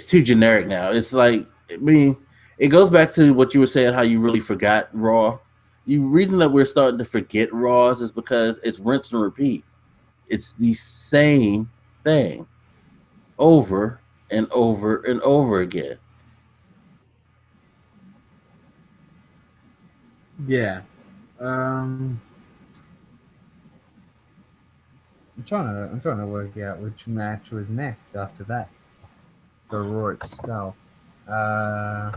too generic now. It's like I mean, it goes back to what you were saying. How you really forgot Raw. The reason that we're starting to forget Raws is because it's rinse and repeat. It's the same thing over and over and over again. yeah. Um, I'm trying to work out which match was next after that for Raw itself. Uh,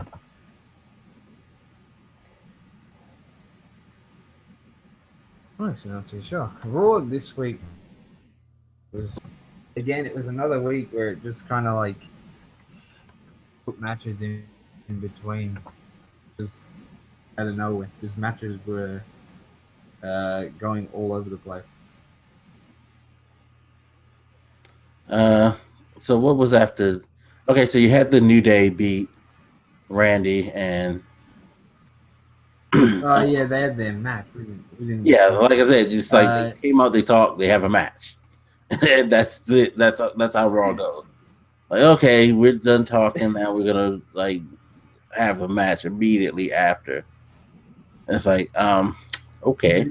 I'm actually not too sure. Raw this week was again. It was another week where it just kind of like put matches in between, just out of nowhere. Just matches were going all over the place. Uh, so what was after? Okay, so you had the New Day beat Randy and Oh yeah, they had their match. We didn't yeah, discuss like I that. said, just like they came out, they talk, they have a match, and that's how Raw goes. Like, okay, we're done talking now. We're gonna like have a match immediately after. And it's like, okay,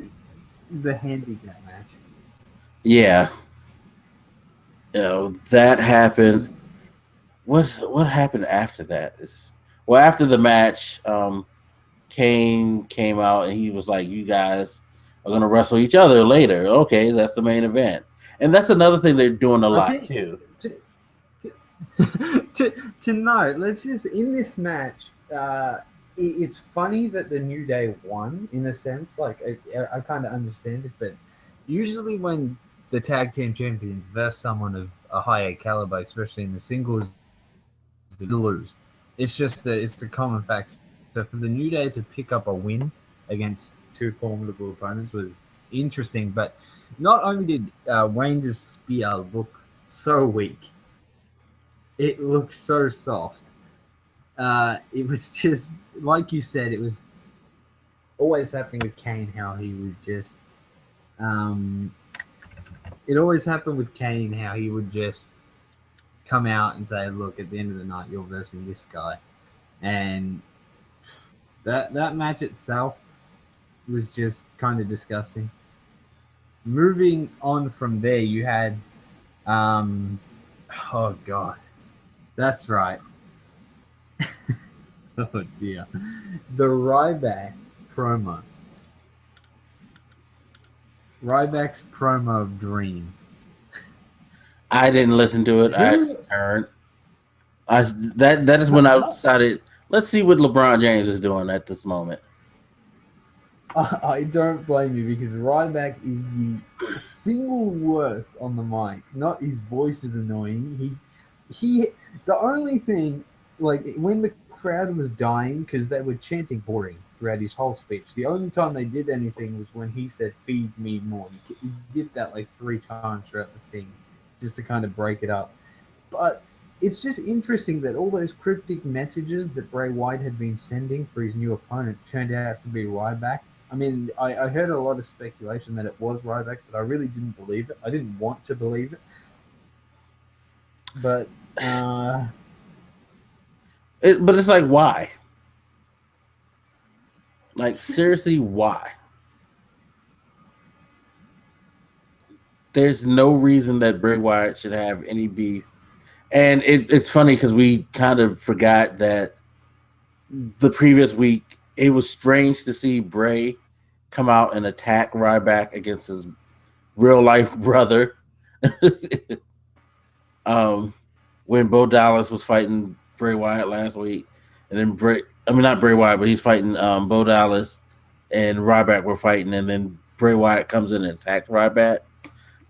The handicap match. yeah, that happened. What happened after that? Well, after the match, Kane came out and he was like, "You guys are gonna wrestle each other later." Okay, that's the main event, and that's another thing they're doing a I lot think too. to note, let's just in this match. It's funny that the New Day won in a sense. Like I kind of understand it, but usually when the tag team champions versus someone of a higher caliber, especially in the singles, they lose. It's a common fact. So for the New Day to pick up a win against two formidable opponents was interesting. But not only did Range's spear look so weak, it looked so soft. It was just like you said. It was always happening with Kane. How he would just, um, it always happened with Kane. How he would just come out and say, "Look, at the end of the night, you're versing this guy," and that match itself was just kind of disgusting. Moving on from there, you had, um, oh god, that's right. Oh dear, the Ryback promo. Ryback's promo of dreams. I didn't listen to it. I Who? actually turned. That is when I decided. Let's see what LeBron James is doing at this moment. I don't blame you because Ryback is the single worst on the mic. Not his voice is annoying. He the only thing like when the crowd was dying because they were chanting boring throughout his whole speech. The only time they did anything was when he said "feed me more." He did that like 3 times throughout the thing, just to kind of break it up. But it's just interesting that all those cryptic messages that Bray Wyatt had been sending for his new opponent turned out to be Ryback. I mean, I heard a lot of speculation that it was Ryback, but I really didn't believe it. I didn't want to believe it. But But it's like, why? Like, seriously, why? There's no reason that Bray Wyatt should have any beef. And it's funny because we kind of forgot that the previous week it was strange to see Bray come out and attack Ryback against his real life brother. um, when Bo Dallas was fighting Bray Wyatt last week, and then I mean not Bray Wyatt, but he's fighting Bo Dallas, and Ryback were fighting, and then Bray Wyatt comes in and attacks Ryback.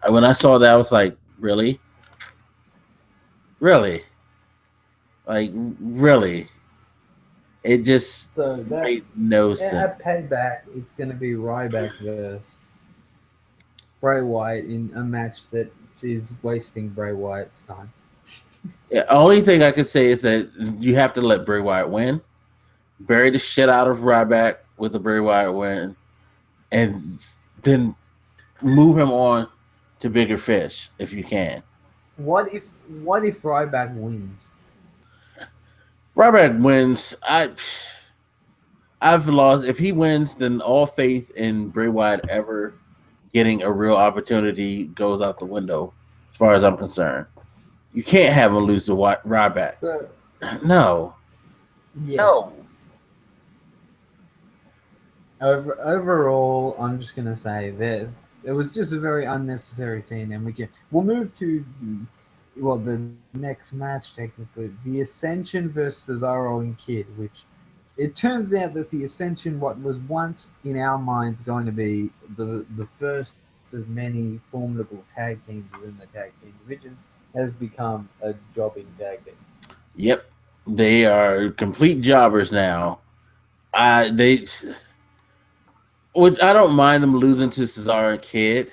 When I saw that, I was like, really? Really? Like, really? It just So that made no sense. at Payback, it's going to be Ryback versus Bray Wyatt in a match that is wasting Bray Wyatt's time. Yeah, only thing I could say is that you have to let Bray Wyatt win. Bury the shit out of Ryback with a Bray Wyatt win, and then move him on to bigger fish if you can. What if Ryback wins? Ryback wins. I've lost. If he wins, then all faith in Bray Wyatt ever getting a real opportunity goes out the window, as far as I'm concerned. You can't have him lose to Ryback. So No. yeah. No. Overall, I'm just gonna say that it was just a very unnecessary scene, and we'll move to the next match technically, the Ascension versus Cesaro and Kid, which it turns out that the Ascension, what was once in our minds going to be the first of many formidable tag teams within the tag team division, has become a jobbing tag team. Yep. They are complete jobbers now. Which I don't mind them losing to Cesaro and Kid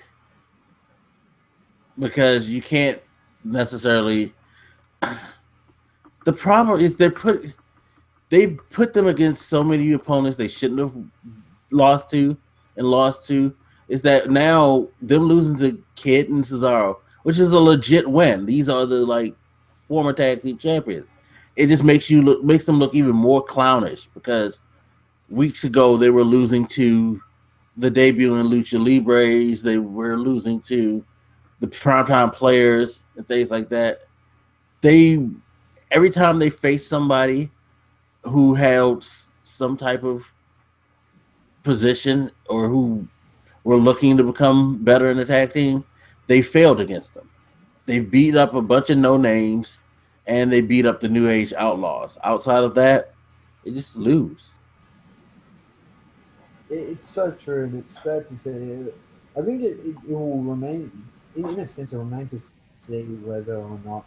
because you can't necessarily. The problem is they've put them against so many opponents they shouldn't have lost to and lost to. Is that now them losing to Kid and Cesaro, which is a legit win. These are the like former tag team champions. It just makes them look even more clownish because weeks ago they were losing to the debut in Lucha Libres. They were losing to the primetime players and things like that. They every time they face somebody who held some type of position or who were looking to become better in the tag team, they failed against them. They beat up a bunch of no names and they beat up the New Age Outlaws. Outside of that, they just lose. It's so true, and it's sad to say. I think it will remain, in a sense, it will remain to see whether or not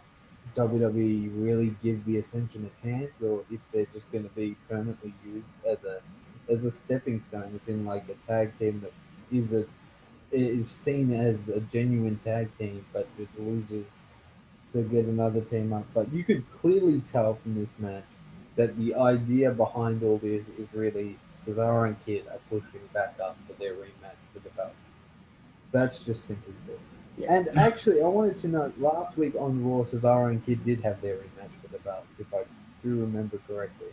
WWE really give the Ascension a chance, or if they're just going to be permanently used as a stepping stone. It's in like a tag team that is seen as a genuine tag team, but just loses to get another team up. But you could clearly tell from this match that the idea behind all this is really Cesaro and Kid are pushing back up for their rematch for the belts. That's just simply good. Yeah. And actually, I wanted to note last week on Raw, Cesaro and Kid did have their rematch for the belts, if I do remember correctly.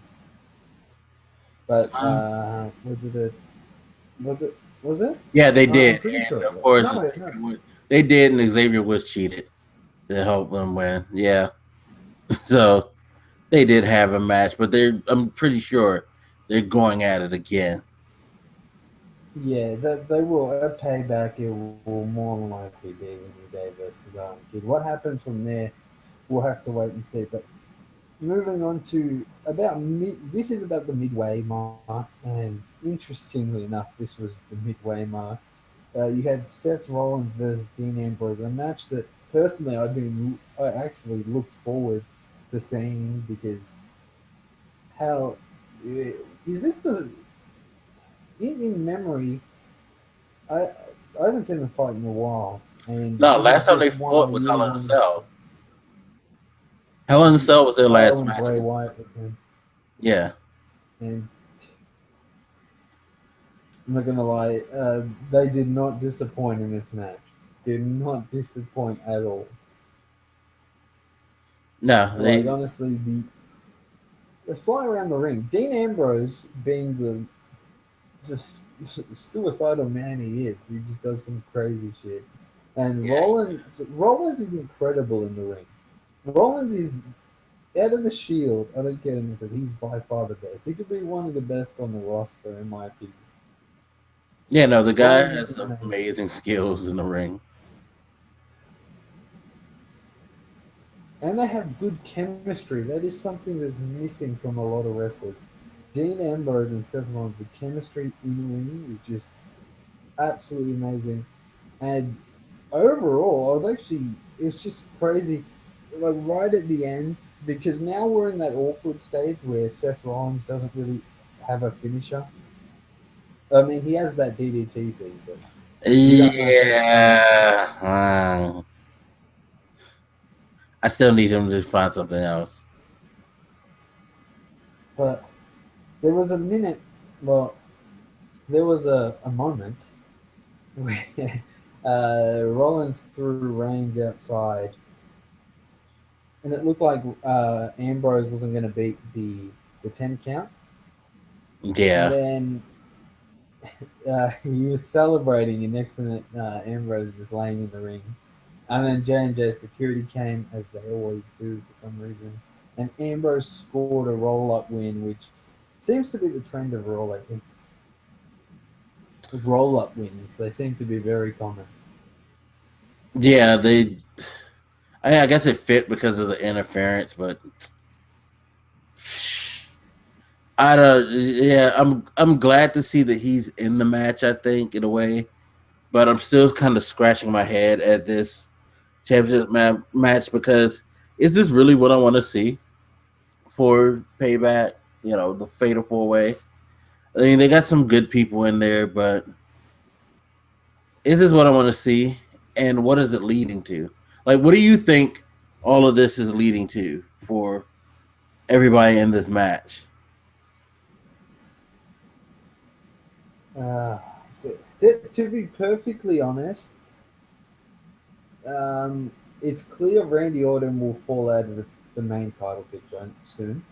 But was it a? Was it? Was it? Yeah, they I'm did. pretty And sure. of course, No. they did, and Xavier was cheated to help them win. Yeah, so they did have a match, but I'm pretty sure they're going at it again. Yeah, that they will at payback. It will more than likely be the New Day versus Kid. What happens from there, we'll have to wait and see. But moving on to this is about the midway mark, and interestingly enough, this was the midway mark. You had Seth Rollins versus Dean Ambrose, a match that personally I actually looked forward to seeing because how is this the in memory? I I haven't seen them fight in a while, and No, this is last time they just one I fought was really Hell in a wanted. Cell. Hell in a Cell was their last And match. Bray Wyatt returned, Yeah. and I'm not gonna lie, they did not disappoint in this match. Did not disappoint at all. No, Like they. honestly, they fly around the ring. Dean Ambrose, being the just suicidal man he is, he just does some crazy shit. And Yeah. Rollins is incredible in the ring. Rollins is out of the Shield. I don't get him. He's by far the best. He could be one of the best on the roster, in my opinion. Yeah, no, the guy Rollins is has some amazing. amazing skills in the ring. And they have good chemistry. That is something that's missing from a lot of wrestlers. Dean Ambrose and Seth Rollins, the chemistry in ring was just absolutely amazing. And overall, I was actually, it was just crazy, like right at the end, because now we're in that awkward stage where Seth Rollins doesn't really have a finisher. I mean, he has that DDT thing, but we don't know if that's staying. Yeah. I still need him to find something else. But there was a minute, well, there was a moment where Rollins threw Reigns outside, and it looked like Ambrose wasn't going to beat the 10 count. And Yeah. then he was celebrating, and next minute, Ambrose is just laying in the ring. And then J&J security came, as they always do for some reason. And Ambrose scored a roll up win, which seems to be the trend of Raw lately. Roll up wins, they seem to be very common. Yeah, I guess it fit because of the interference, but I don't. Yeah, I'm glad to see that he's in the match. I think in a way, but I'm still kind of scratching my head at this championship match because is this really what I want to see for Payback? You know, the Fatal 4 Way. I mean, they got some good people in there, but is this what I want to see? And what is it leading to? Like, what do you think all of this is leading to for everybody in this match? Uh, to be perfectly honest, um, it's clear Randy Orton will fall out of the main title picture soon,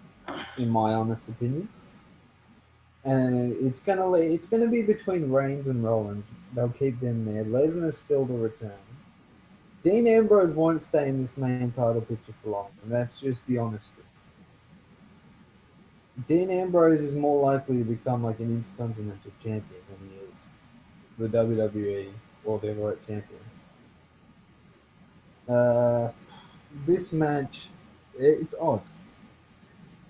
in my honest opinion. And it's gonna be between Reigns and Rollins. They'll keep them there. Lesnar's still to return. Dean Ambrose won't stay in this main title picture for long, and that's just the honest truth. Dean Ambrose is more likely to become like an intercontinental champion than he is the WWE World Heavyweight Champion. Uh, this match, it's odd.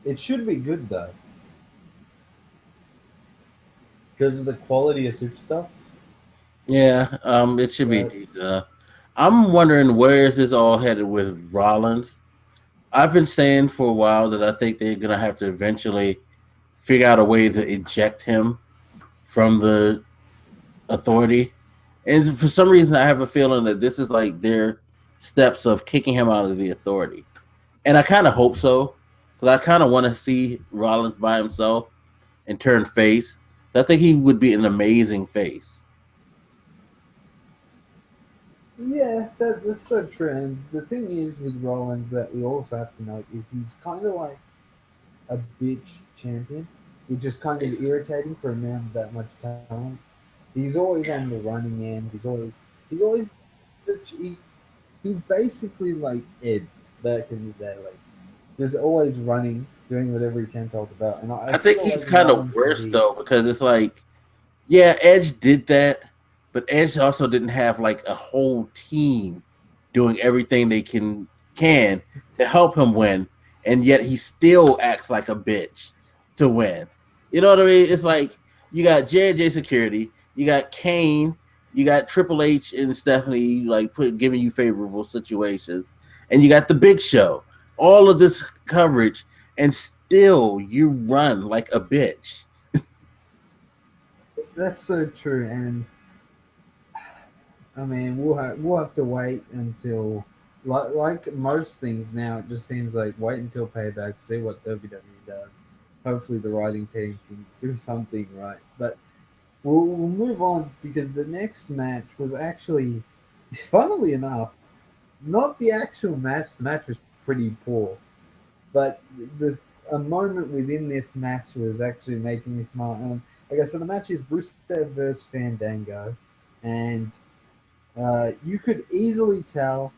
It should be good though, because of the quality of superstar. Yeah, it should be But decent. I'm wondering where is this all headed with Rollins. I've been saying for a while that I think they're gonna have to eventually figure out a way to eject him from the authority. And for some reason, I have a feeling that this is like their steps of kicking him out of the authority. And I kind of hope so, because I kind of want to see Rollins by himself and turn face. I think he would be an amazing face. yeah, that's so true. And the thing is with Rollins that we also have to note is he's kind of like a bitch champion, which is kind of irritating for a man with that much talent. He's always on the running end. He's always he's basically like Ed back in the day, like just always running, doing whatever he can talk about. And I I think feel he's like kind of Rollins should worse be. though, because it's like, yeah, Edge did that, but Edge also didn't have like a whole team doing everything they can to help him win, and yet he still acts like a bitch to win. You know what I mean? It's like you got J&J Security, you got Kane, you got Triple H and Stephanie like giving you favorable situations, and you got the Big Show. All of this coverage, and still you run like a bitch. That's so true, and I mean we'll have to wait until like most things now. It just seems like wait until payback, see what WWE does. Hopefully the writing team can do something right, but we'll move on because the next match was actually, funnily enough, not the actual match. The match was pretty poor, but there's a moment within this match was actually making me smile. And okay, so the match is Rusev versus Fandango, and you could easily tell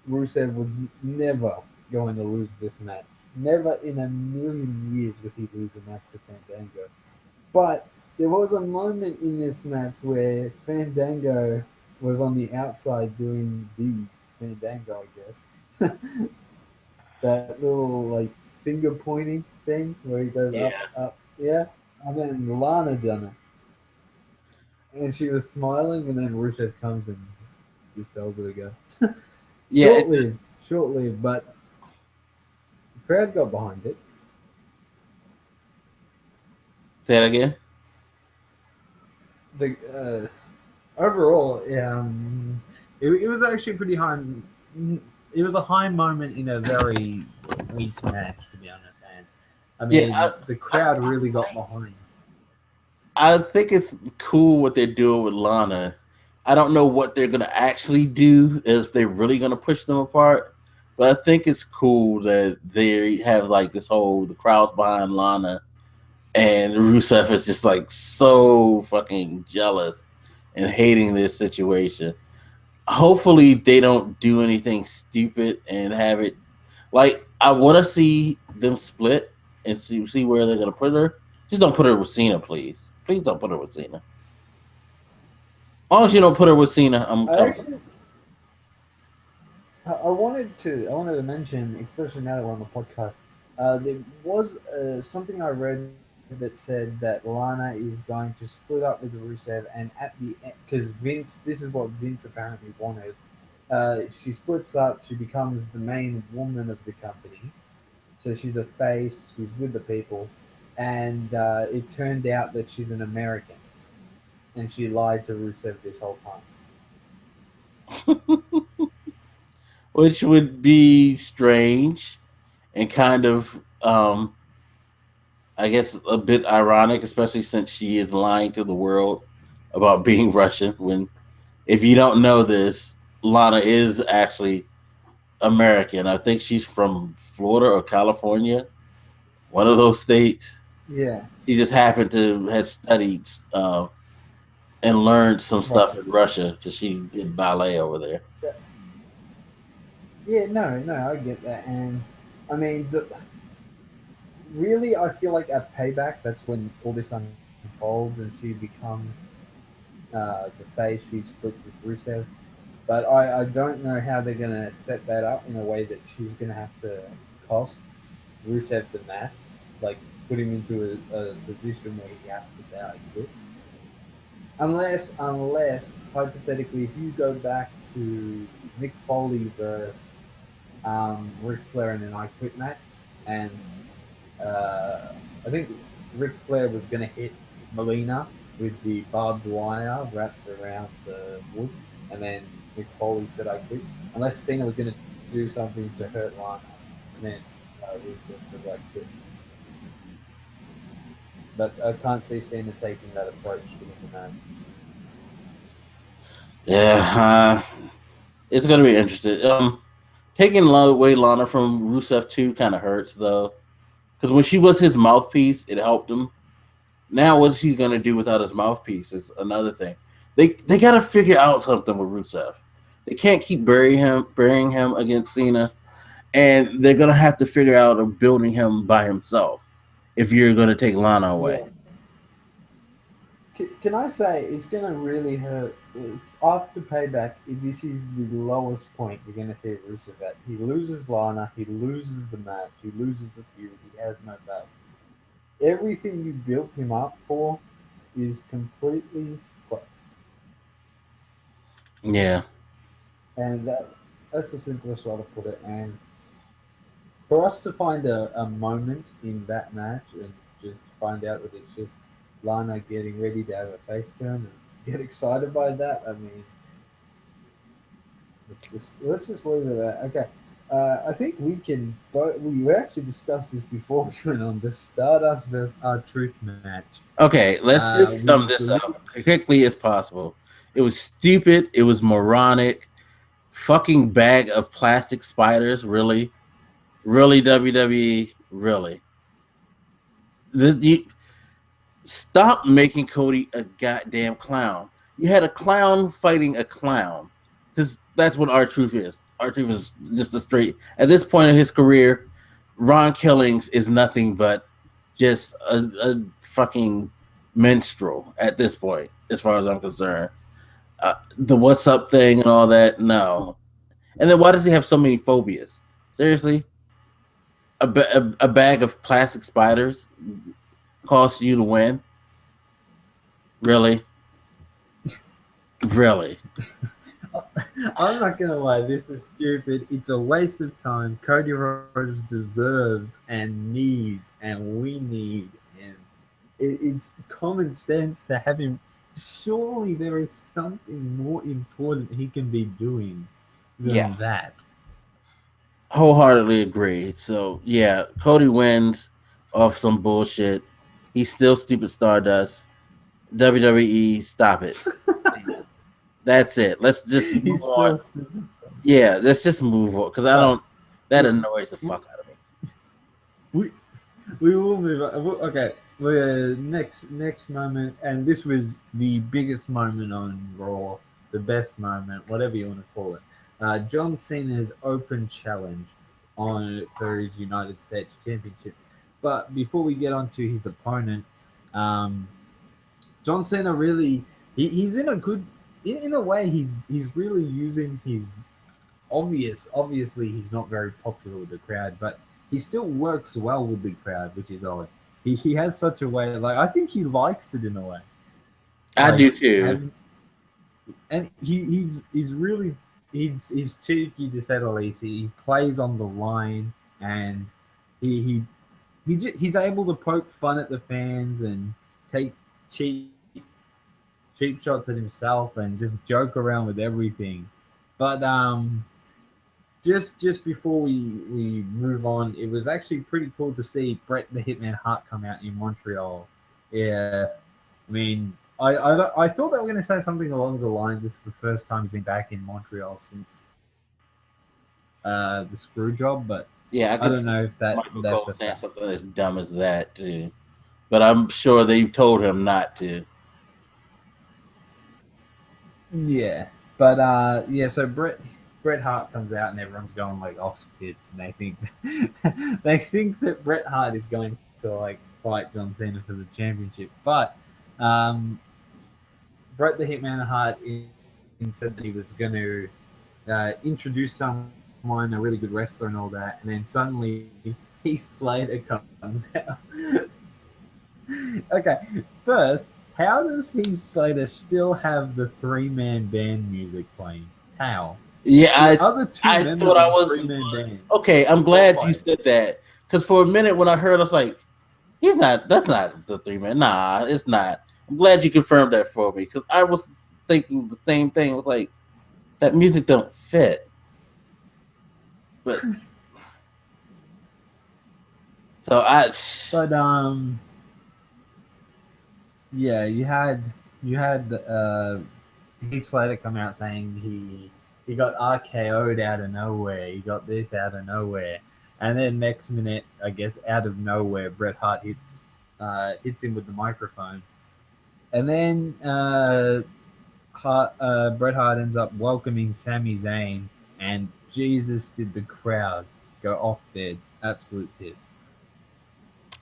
Rusev was never going to lose this match. Never in a million years would he lose a match to Fandango. But there was a moment in this match where Fandango was on the outside doing the Fandango, I guess. That little like finger pointing thing where he goes up, Yeah. up. Yeah, and then Lana done it, and she was smiling, and then Rusev comes and just tells her to go. Yeah, Short lived, but the crowd got behind it. say that again. The overall, it was actually pretty high. It was a high moment in a very weak match, to be honest. And I Yeah, mean, the crowd really got behind. I think it's cool what they're doing with Lana. I don't know what they're gonna actually do, if they're really gonna push them apart. But I think it's cool that they have like this whole the crowd's behind Lana, and Rusev is just like so fucking jealous and hating this situation. Hopefully, they don't do anything stupid and have it like I want to see them split and see where they're gonna put her. Just don't put her with Cena, please. Please don't put her with Cena. As long as you don't put her with Cena, I'm I comfortable. actually, I wanted to mention, especially now that we're on the podcast, there was something I read that said that Lana is going to split up with Rusev, and at the end, because Vince, this is what Vince apparently wanted. She splits up. She becomes the main woman of the company. So she's a face. She's with the people, and it turned out that she's an American, and she lied to Rusev this whole time. Which would be strange and kind of, I guess, a bit ironic, especially since she is lying to the world about being Russian. When, if you don't know this, Lana is actually American. I think she's from Florida or California, one of those states. Yeah, She just happened to have studied and learned some stuff Russia. in Russia because she did ballet over there. Yeah, yeah, no, I get that, and I mean, really, I feel like at Payback, that's when all this unfolds, and she becomes the face. She splits with Rusev, but I don't know how they're gonna set that up in a way that she's gonna have to cost Rusev the match, like put him into a position where he has to say I quit. Unless hypothetically, if you go back to Mick Foley versus Ric Flair in an I Quit match, and uh, I think Ric Flair was going to hit Melina with the barbed wire wrapped around the wood, and then Mick Foley said I quit. Unless Cena was going to do something to hurt Lana, and then Rusev said I quit. But I can't see Cena taking that approach to win the match. Yeah, it's gonna be interesting. Taking away Lana from Rusev too kind of hurts though, because when she was his mouthpiece, it helped him. Now, what she's gonna do without his mouthpiece is another thing. They got to figure out something with Rusev. They can't keep burying him against Cena, and they're gonna have to figure out of building him by himself if you're gonna take Lana away. Yeah, can I say it's gonna really hurt after Payback? This is the lowest point you're gonna see Rusev at. He loses Lana, he loses the match, he loses the feud, he has no belt. Everything you built him up for is completely gone. Yeah, And that's the simplest way to put it. And for us to find a moment in that match and just find out that it's just Lana getting ready to have a face turn and get excited by that, I mean, let's just leave it at that. Okay. I think we can. But we actually discussed this before we went on the Stardust versus our Truth match. okay, let's just We sum this believe, up as quickly as possible. It was stupid. It was moronic. Fucking bag of plastic spiders. Really, really, WWE. Really. You, stop making Cody a goddamn clown. You had a clown fighting a clown, because that's what our truth is. Our truth is just a straight. At this point in his career, Ron Killings is nothing but just a fucking minstrel at this point, as far as I'm concerned. The what's up thing and all that, no. And then why does he have so many phobias? Seriously, a bag of plastic spiders. cost you to win? Really? Really? I'm not gonna lie, this was stupid. It's a waste of time. Cody Rhodes deserves and needs, and we need, and it's common sense to have him. Surely there is something more important he can be doing Yeah. than that. Wholeheartedly agree. So yeah, Cody wins off some bullshit. He's still stupid Stardust. WWE, stop it. That's it. Let's just move He's on. still stupid. Yeah, let's just move on because I Right. don't. That annoys the fuck out of me. We we will move on. Okay. We're next moment, and this was the biggest moment on Raw, the best moment, whatever you want to call it. John Cena's open challenge on for his United States Championship. But before we get on to his opponent, um, John Cena really he's in a good in a way he's really using his obviously he's not very popular with the crowd, but he still works well with the crowd, which is odd. He has such a way, like I think he likes it in a way. I Like do too. having, and he's really he's cheeky to say the least. He plays on the line, and he he's able to poke fun at the fans and take cheap cheap shots at himself and just joke around with everything. But just before we move on, it was actually pretty cool to see Bret the Hitman Hart come out in Montreal. Yeah, I mean, I thought they were going to say something along the lines. This is the first time he's been back in Montreal since the screw job, but Yeah, I I could don't see know if Michael that's Cole a saying fact. something as dumb as that too. But I'm sure they told him not to. Yeah, but yeah. So Bret Hart comes out and everyone's going like off tits, and they think they think that Bret Hart is going to like fight John Cena for the championship, but um, Bret the Hitman Hart said that he was going to introduce someone, a really good wrestler, and all that, and then suddenly Heath Slater comes out. Okay, first, how does Heath Slater still have the three-man band music playing? How? Yeah, The other two I members thought I of the was three-man band. okay. I'm glad you Why? said that because for a minute when I heard, I was like, "He's not. That's not the three man. Nah, it's not." I'm glad you confirmed that for me because I was thinking the same thing. It was like that music don't fit. But so I, But yeah, you had Heath Slater come out saying he got RKO'd out of nowhere. He got this out of nowhere, and then next minute, I guess out of nowhere, Bret Hart hits him with the microphone, and then Bret Hart ends up welcoming Sami Zayn, and Jesus did the crowd go off their absolute tits.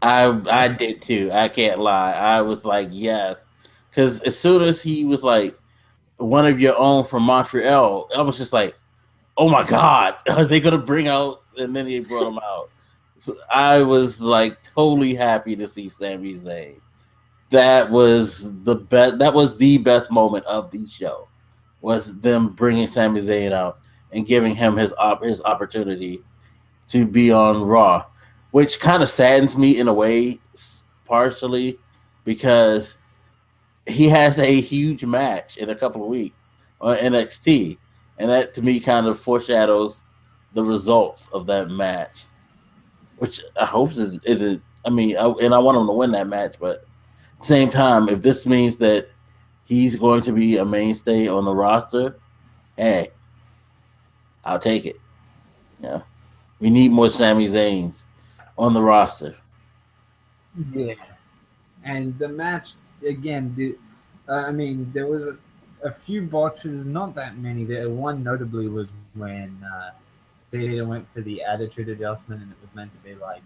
I did too. I can't lie. I was like, yes, because as soon as he was like one of your own from Montreal, I was just like, oh my god, are they gonna bring out? And then he brought him out. So I was like totally happy to see Sami Zayn. That was the best. That was the best moment of the show. Was them bringing Sami Zayn out and giving him his opportunity to be on Raw, which kind of saddens me in a way, partially because he has a huge match in a couple of weeks on NXT, and that to me kind of foreshadows the results of that match, which I hope is. I mean, and I want him to win that match, but at the same time, if this means that he's going to be a mainstay on the roster, hey, I'll take it. Yeah, we need more Sami Zayns on the roster. Yeah, and the match again. I mean, there was a few botches, not that many. There one notably was when Cena went for the attitude adjustment, and it was meant to be like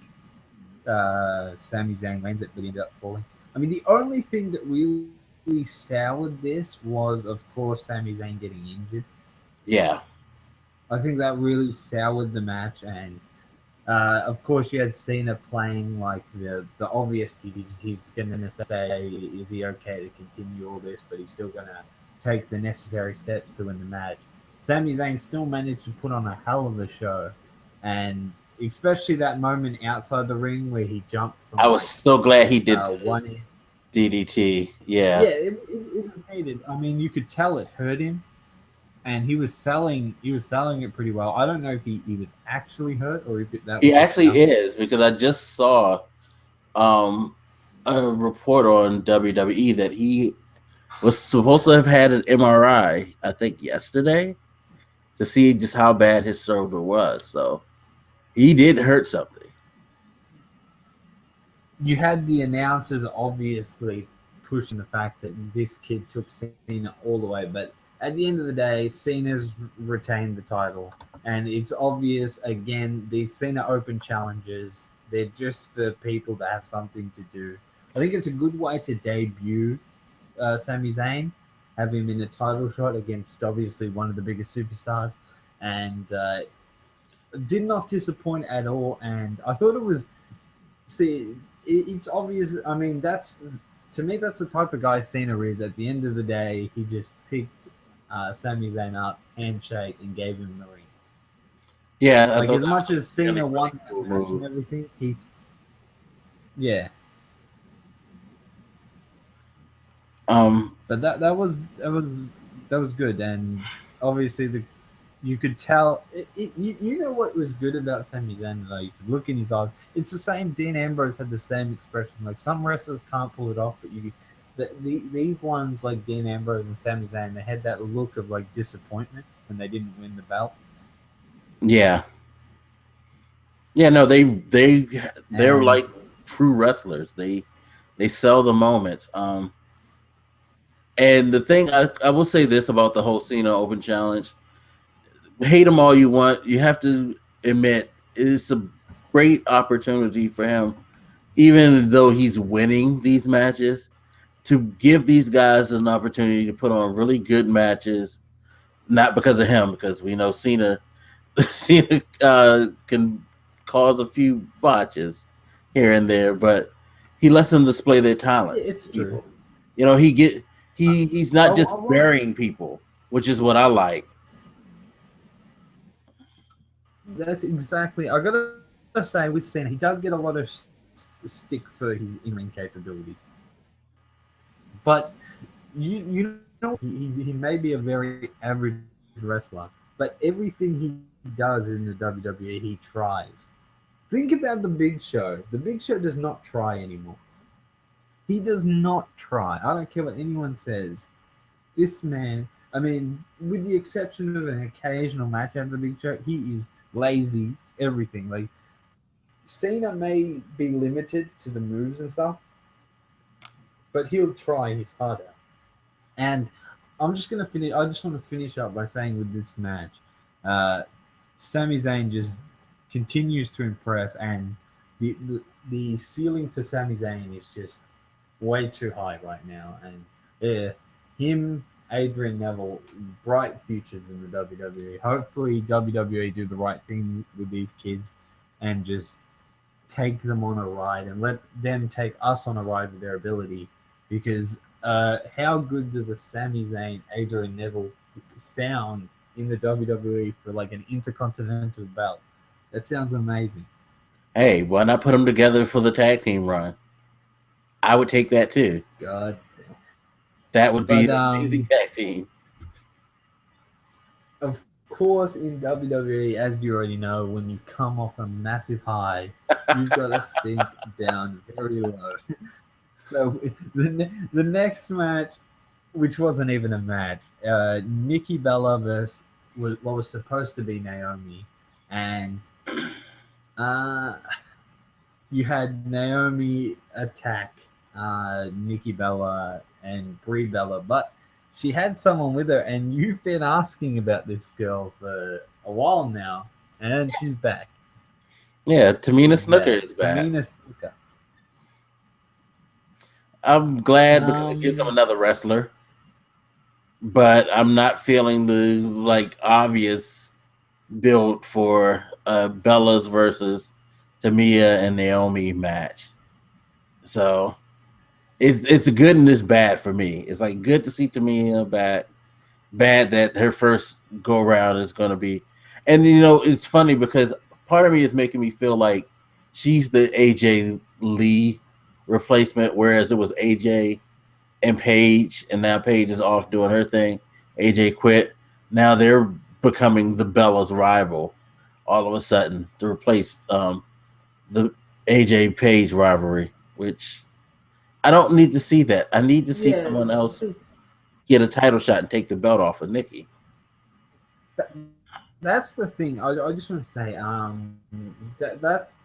Sami Zayn wins it, but he ended up falling. I mean, the only thing that really soured this was, of course, Sami Zayn getting injured. Yeah, I think that really soured the match, and Of course, you had Cena playing like the obvious. He's going to say, "Is he okay to continue all this?" But he's still going to take the necessary steps to win the match. Sami Zayn still managed to put on a hell of a show, and especially that moment outside the ring where he jumped from I was so glad he did one. DDT. Yeah, Yeah, it was needed. I mean, you could tell it hurt him, and he was selling it pretty well. I don't know if he was actually hurt or if that he was just actually selling. is, because I just saw um, a report on WWE that he was supposed to have had an MRI, I think yesterday, to see just how bad his shoulder was. So he did hurt something. You had the announcers obviously pushing the fact that this kid took Cena all the way, but at the end of the day, Cena's retained the title, and it's obvious again. These Cena Open challenges, they're just for people that have something to do. I think it's a good way to debut Sami Zayn, have him in a title shot against obviously one of the biggest superstars, and did not disappoint at all. And I thought it was, see, it's obvious. I mean, that's, to me, that's the type of guy Cena is. At the end of the day, he just picked Sami Zayn up, handshake, and gave him the ring. Yeah, I Like, thought as that much was as a really, Cena really won cool that match move. and everything, yeah. Um, But that was good, and obviously you could tell. You know what was good about Sami Zayn? Though you could look in his eyes. It's the same. Dean Ambrose had the same expression. Like, some wrestlers can't pull it off, but these ones like Dean Ambrose and Sami Zayn, they had that look of like disappointment when they didn't win the belt, yeah, yeah. No, they're and like true wrestlers. They sell the moments. And the thing I will say this about the whole Cena Open Challenge: hate him all you want, you have to admit it's a great opportunity for him, even though he's winning these matches, to give these guys an opportunity to put on really good matches. Not because of him, because we know Cena Cena can cause a few botches here and there, but he lets them display their yeah, talents to it's true. people. You know, he's I not just won't. burying people, which is what I like. That's exactly. I gotta say with Cena, he does get a lot of stick for his in-ring capabilities, but he may be a very average wrestler, but everything he does in the WWE, he tries. Think about the Big Show. The Big Show does not try anymore. He does not try. I don't care what anyone says. This man, I mean, with the exception of an occasional match out of the Big Show, he is lazy. Everything, like, Cena may be limited to the moves and stuff, but he'll try his harder. And I'm just gonna finish. I just want to finish up by saying with this match, uh, Sami Zayn just continues to impress, and the ceiling for Sami Zayn is just way too high right now. And yeah, him, Adrian Neville, bright futures in the WWE. Hopefully, WWE do the right thing with these kids and just take them on a ride and let them take us on a ride with their ability. Because how good does a Sami Zayn, Adrian Neville sound in the WWE for like an intercontinental belt? That sounds amazing. Hey, why not put them together for the tag team run? I would take that too. God. That would be But an amazing tag team. of course, in WWE, as you already know, when you come off a massive high, you've got to sink down very low. So the next match, which wasn't even a match, Nikki Bella versus what was supposed to be Naomi, and uh, you had Naomi attack Nikki Bella and Brie Bella, but she had someone with her, and you've been asking about this girl for a while now, and she's back. Yeah, Tamina She's Snooker back. is back. Tamina Snuka. I'm glad because it gives them Um, another wrestler, but I'm not feeling the like obvious build for Bella's versus Tamia and Naomi match. So it's good and it's bad for me. It's like good to see Tamia back, bad that her first go around is going to be. And it's funny because part of me is making me feel like she's the AJ Lee replacement, whereas it was AJ and Paige, and now Paige is off doing her thing. AJ quit. Now they're becoming the Bella's rival all of a sudden to replace the AJ Paige rivalry, which I don't need to see that. I need to see someone else get a title shot and take the belt off of Nikki. That's the thing. I just want to say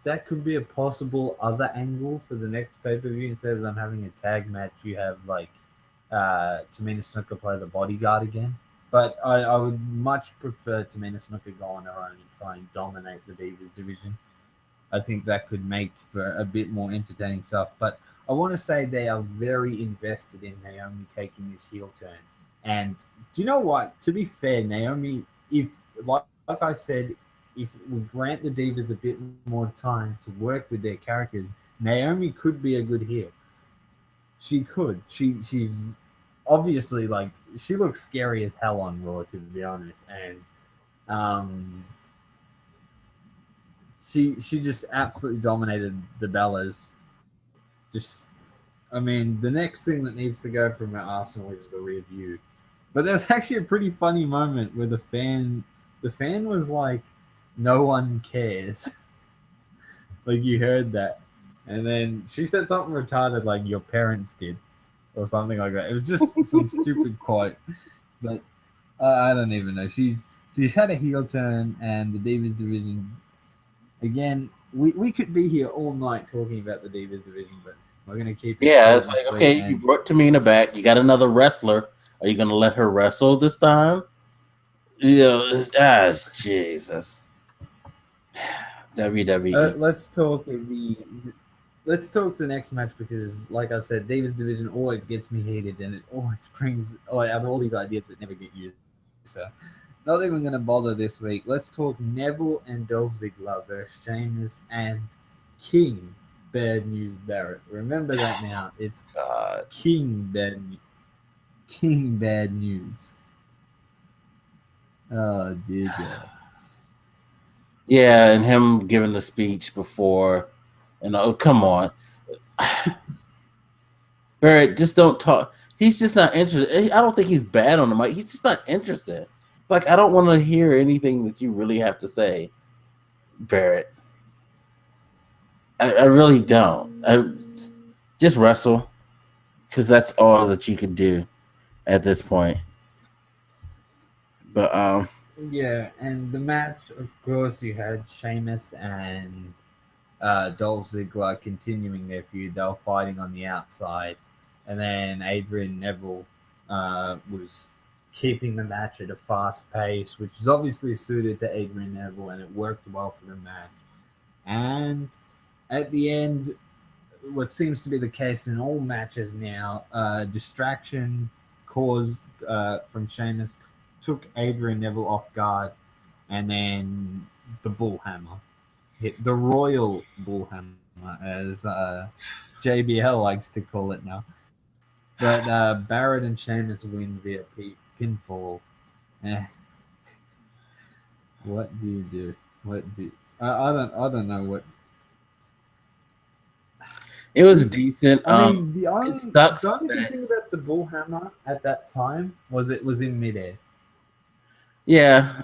that could be a possible other angle for the next pay-per-view. Instead of them having a tag match, you have like Tamina Snuka play the bodyguard again. But I would much prefer Tamina Snuka go on her own and try and dominate the Divas division. I think that could make for a bit more entertaining stuff. But I want to say they are very invested in Naomi taking this heel turn. And do you know what? To be fair, Naomi, if like I said, if we grant the Divas a bit more time to work with their characters, Naomi could be a good heel. She could. She's obviously like she looks scary as hell on Raw, to be honest, and she just absolutely dominated the Bellas. Just, I mean, the next thing that needs to go from her arsenal is the review. But there was actually a pretty funny moment where the fan was like, "No one cares." Like you heard that, and then she said something retarded like "your parents did" or something like that. It was just some stupid quote, but I don't even know. She's had a heel turn, and the Divas division again. We could be here all night talking about the Divas division, but we're gonna keep it. Yeah, it's like okay, you brought Tamina back. You got another wrestler. Are you gonna let her wrestle this time? Jesus. WWE. Let's talk the next match because, like I said, Divas division always gets me heated, and it always brings I have all these ideas that never get used. So, not even going to bother this week. Let's talk Neville and Dolph Ziggler versus Sheamus and King Bad News Barrett. Remember that now. It's King Bad News. Oh, dear God. Yeah, and him giving the speech before, and oh, come on, Barrett, just don't talk. He's just not interested. I don't think he's bad on the mic. He's just not interested. It's like I don't want to hear anything that you really have to say, Barrett. I really don't. Just wrestle, because that's all that you can do at this point. But yeah, and the match, of course, you had Sheamus and Dolph Ziggler continuing their feud. They were fighting on the outside, and then Adrian Neville was keeping the match at a fast pace, which is obviously suited to Adrian Neville, and it worked well for the match. And at the end, what seems to be the case in all matches now, distraction caused from Sheamus took Adrian Neville off guard, and then the bullhammer hit the royal bullhammer, as JBL likes to call it now. But Barrett and Sheamus win via pinfall. What do you do? I don't know what. It was decent. I mean, the only thing about the bullhammer at that time was it was in midair. Yeah,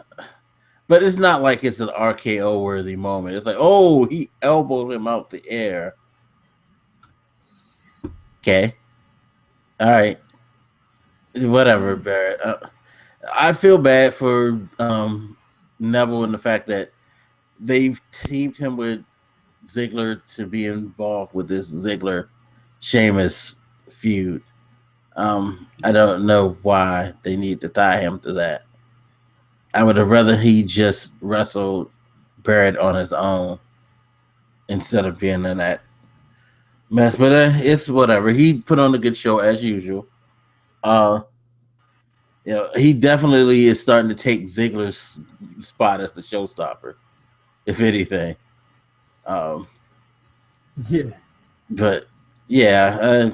but it's not like it's an RKO worthy moment. It's like, oh, he elbowed him out the air. Okay. All right. Whatever, Barrett. I feel bad for Neville and the fact that they've teamed him with Ziggler to be involved with this Ziggler-Sheamus feud. I don't know why they need to tie him to that. I would have rather he just wrestled Barrett on his own instead of being in that mess. But it's whatever. He put on a good show as usual. He definitely is starting to take Ziggler's spot as the showstopper, if anything. Um, Yeah. but yeah,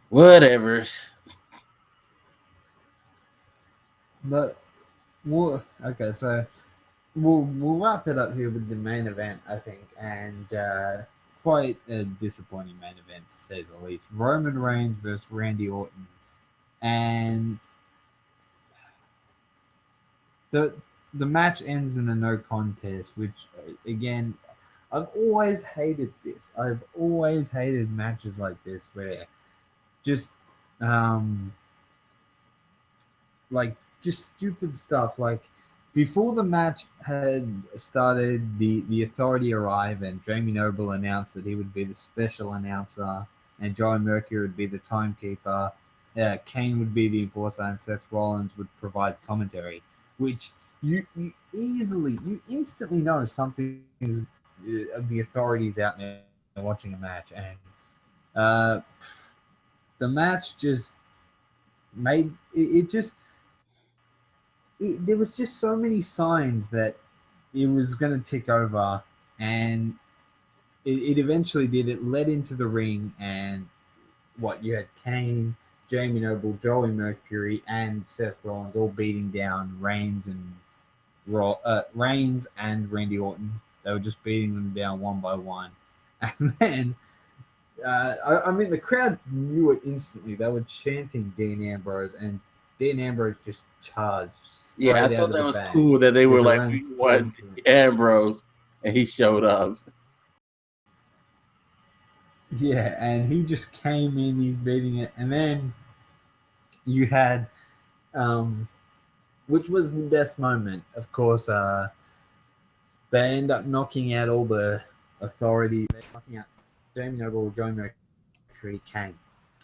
whatever. But okay, so we'll wrap it up here with the main event, I think, and quite a disappointing main event to say the least. Roman Reigns versus Randy Orton, and the the match ends in a no contest, which again, I've always hated this. I've always hated matches like this where just um like just stupid stuff like before the match had started, the authority arrived and Jamie Noble announced that he would be the special announcer and Joey Mercury would be the timekeeper. Kane would be the enforcer and Seth Rollins would provide commentary, which you instantly know something is the authorities out there watching a match, and uh, the match just made it just there was just so many signs that it was going to tick over, and it eventually did. It led into the ring, and what you had Kane, Jamie Noble, Joey Mercury, and Seth Rollins all beating down Reigns and Randy Orton. They were just beating them down one by one, and then I mean the crowd knew it instantly. They were chanting Dean Ambrose, and Dean Ambrose just charged straight Yeah, I out thought of that the was bag. cool that they were Just like, ran we straight want into it. Ambrose, and he showed up. Yeah, and he just came in, he's beating it, and then you had, which was the best moment, of course. They end up knocking out all the authority. They're knocking out Jamie Noble, Joe Mercury, Kane,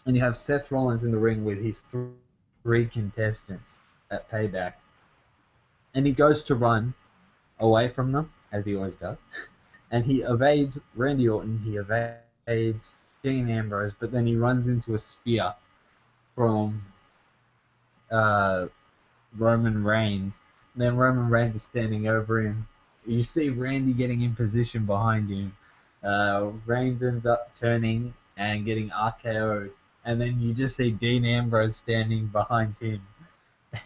and you have Seth Rollins in the ring with his three contestants at Payback, and he goes to run away from them as he always does, and he evades Randy Orton. He evades Dean Ambrose, but then he runs into a spear from uh, Roman Reigns. And then Roman Reigns is standing over him. You see Randy getting in position behind him. Reigns ends up turning and getting RKO'd. And then you just see Dean Ambrose standing behind him.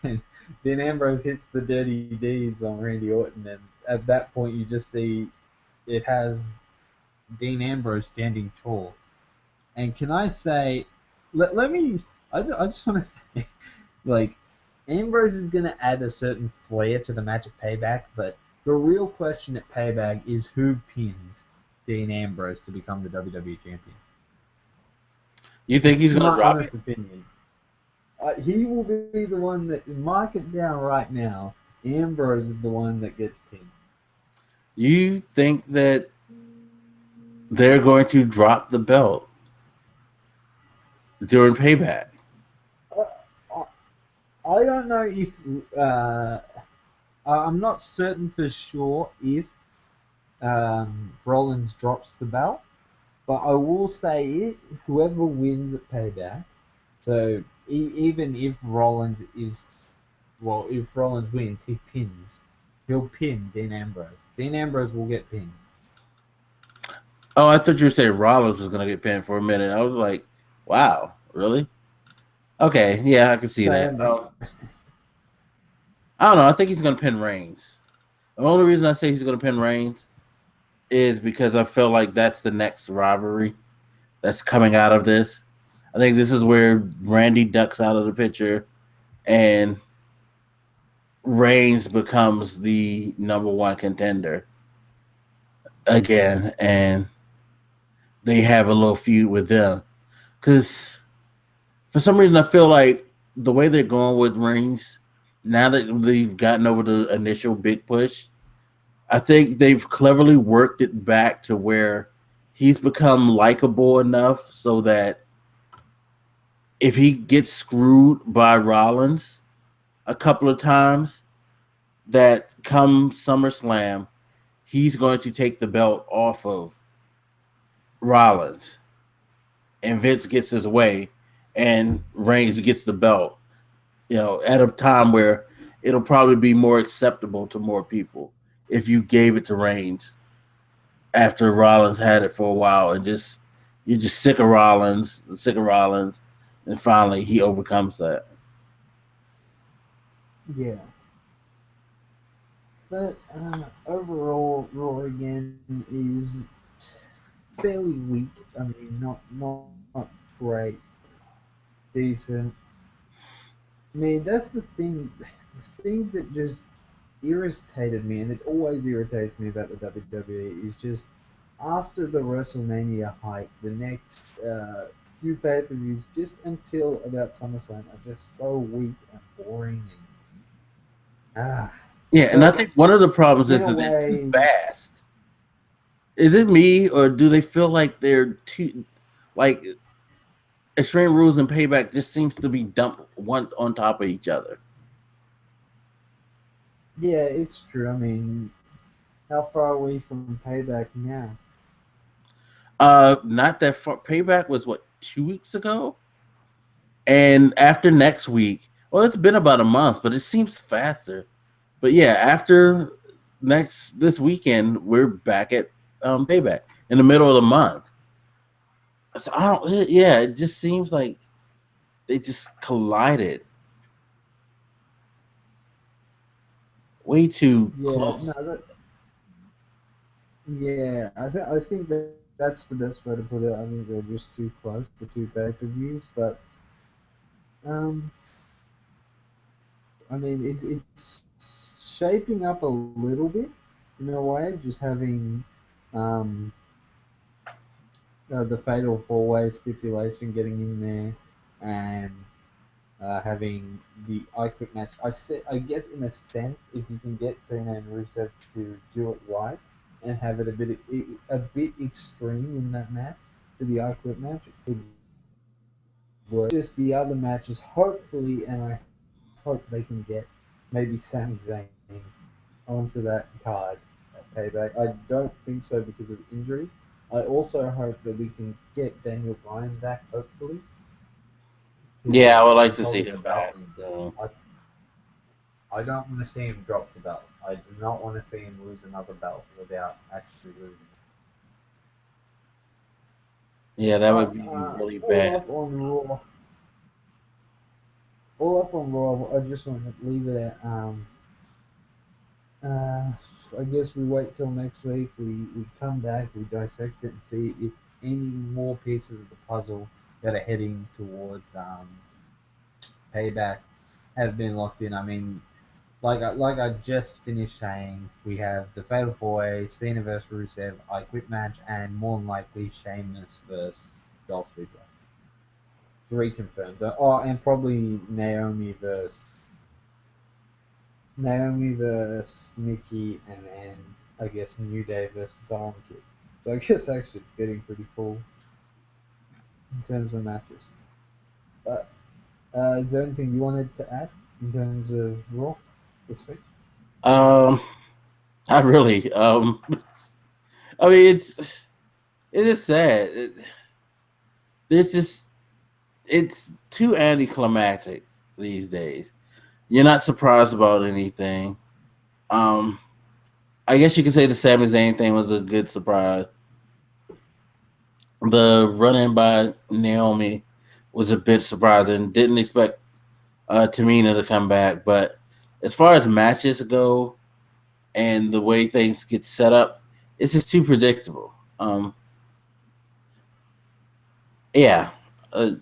And Dean Ambrose hits the dirty deeds on Randy Orton. And at that point, you just see it has Dean Ambrose standing tall. And can I say, let me, I just want to say, like, Ambrose is going to add a certain flair to the match at Payback, but the real question at Payback is who pins Dean Ambrose to become the WWE Champion. You think he's It's going to my drop honest it? opinion. He will be the one that, mark it down right now, Ambrose is the one that gets pinned. You think that they're going to drop the belt during Payback? I don't know if I'm not certain for sure if Rollins drops the belt, but I will say it. Whoever wins at Payback, so even if Rollins if Rollins wins, he'll pin Dean Ambrose. Dean Ambrose will get pinned. Oh, I thought you were saying Rollins was going to get pinned for a minute. I was like, wow, really? Okay, yeah, I can see that. I don't know. I think he's going to pin Reigns. The only reason I say he's going to pin Reigns is because I feel like that's the next rivalry that's coming out of this. I think this is where Randy ducks out of the picture and Reigns becomes the number one contender again, and they have a little feud with them. Because for some reason, I feel like the way they're going with Reigns, now that they've gotten over the initial big push, I think they've cleverly worked it back to where he's become likable enough so that if he gets screwed by Rollins a couple of times, that come SummerSlam, he's going to take the belt off of Rollins. And Vince gets his way and Reigns gets the belt, at a time where it'll probably be more acceptable to more people if you gave it to Reigns. after Rollins had it for a while, and just you're just sick of Rollins, and finally he overcomes that. Yeah. But overall, Raw again is fairly weak. I mean, not great, decent. I mean, that's the thing. The thing that just irritated me, and it always irritates me about the WWE, is just after the WrestleMania hype, the next few pay per views, just until about SummerSlam, are just so weak and boring and Yeah, and I But think one of the problems in is a that they're too way, fast. Is it me, or do they feel like they're too like Extreme Rules and Payback just seems to be dumped one on top of each other? yeah, it's true. I mean, how far away from Payback now? Not that far. Payback was what, 2 weeks ago, and after next week, well, it's been about a month, but it seems faster. But yeah, after this weekend, we're back at Payback in the middle of the month. So I don't. Yeah, it just seems like they just collided way too Yeah, no, close. I think that that's the best way to put it. I think they're just too close, the two pay per views. But um, I mean, it's shaping up a little bit in a way, just having um, the fatal four way stipulation getting in there, and having the I Quit match. I guess in a sense, if you can get Cena and Rusev to do it right and have it a bit extreme in that match for the I Quit match, it could work. Just the other matches, hopefully, and I hope they can get maybe Sami Zayn onto that card at Payback. I don't think so because of injury. I also hope that we can get Daniel Bryan back, hopefully, because Yeah, I would like he's to see holding him the belt. back. So I don't want to see him drop the belt. I do not want to see him lose another belt without actually losing it. yeah, that would But be really all bad. up on Raw, all up on Raw. I just want to leave it at uh, I guess we wait till next week. We come back, we dissect it, and see if any more pieces of the puzzle that are heading towards payback have been locked in. I mean, like I just finished saying, we have the Fatal 4-Way, Cena vs. Rusev, I Quit match, and more than likely Sheamus vs. Dolph Ziggler. Three confirmed. Oh, and probably Naomi versus Nikki, and then I guess New Day versus Iron Kid. So I guess actually it's getting pretty full in terms of matches. But is there anything you wanted to add in terms of Raw this week? Um, I really. I mean, it is sad. It's just it's too anticlimactic these days. You're not surprised about anything. Um, I guess you could say the Sami Zayn thing was a good surprise. The run in by Naomi was a bit surprising. Didn't expect Tamina to come back, but as far as matches go and the way things get set up, it's just too predictable. Yeah, uh,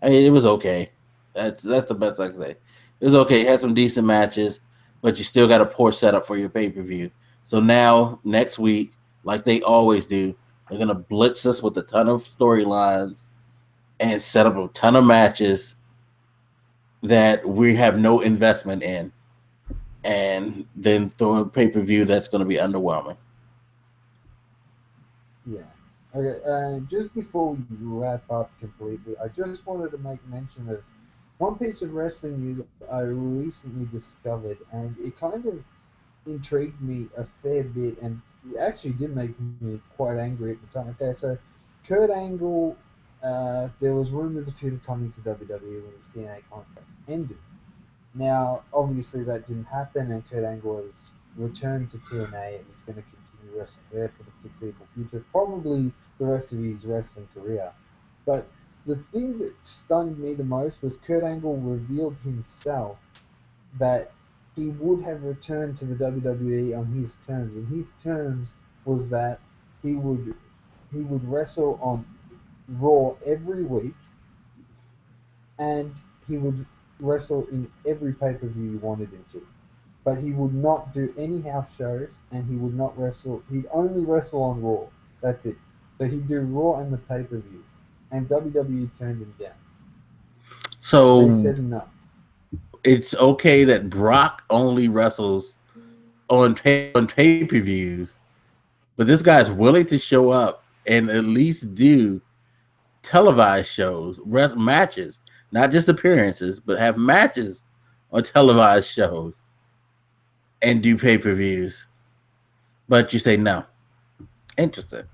I mean, it was okay. That's the best I can say. It was okay. It had some decent matches, but you still got a poor setup for your pay per view. So now next week, like they always do, they're gonna blitz us with a ton of storylines and set up a ton of matches that we have no investment in, and then throw a pay per view that's going to be underwhelming. Yeah. Okay. Just before we wrap up completely, I just wanted to make mention of one piece of wrestling news I recently discovered, and it kind of intrigued me a fair bit, and it actually did make me quite angry at the time. Okay, so Kurt Angle, there was rumors of him coming to WWE when his TNA contract ended. Now, obviously, that didn't happen, and Kurt Angle has returned to TNA and is going to continue be wrestling there for the foreseeable future, probably the rest of his wrestling career. But the thing that stunned me the most was Kurt Angle revealed himself that he would have returned to the WWE on his terms, and his terms was that he would wrestle on Raw every week, and he would wrestle in every pay-per-view you wanted him to. But he would not do any house shows, and he would not wrestle. He'd only wrestle on Raw. That's it. So he'd do Raw and the pay-per-view, and WWE turned him down. So they said no. It's okay that Brock only wrestles on pay-per-views, but this guy's willing to show up and at least do televised shows, matches, not just appearances, but have matches on televised shows and do pay-per-views. But you say no. Interesting.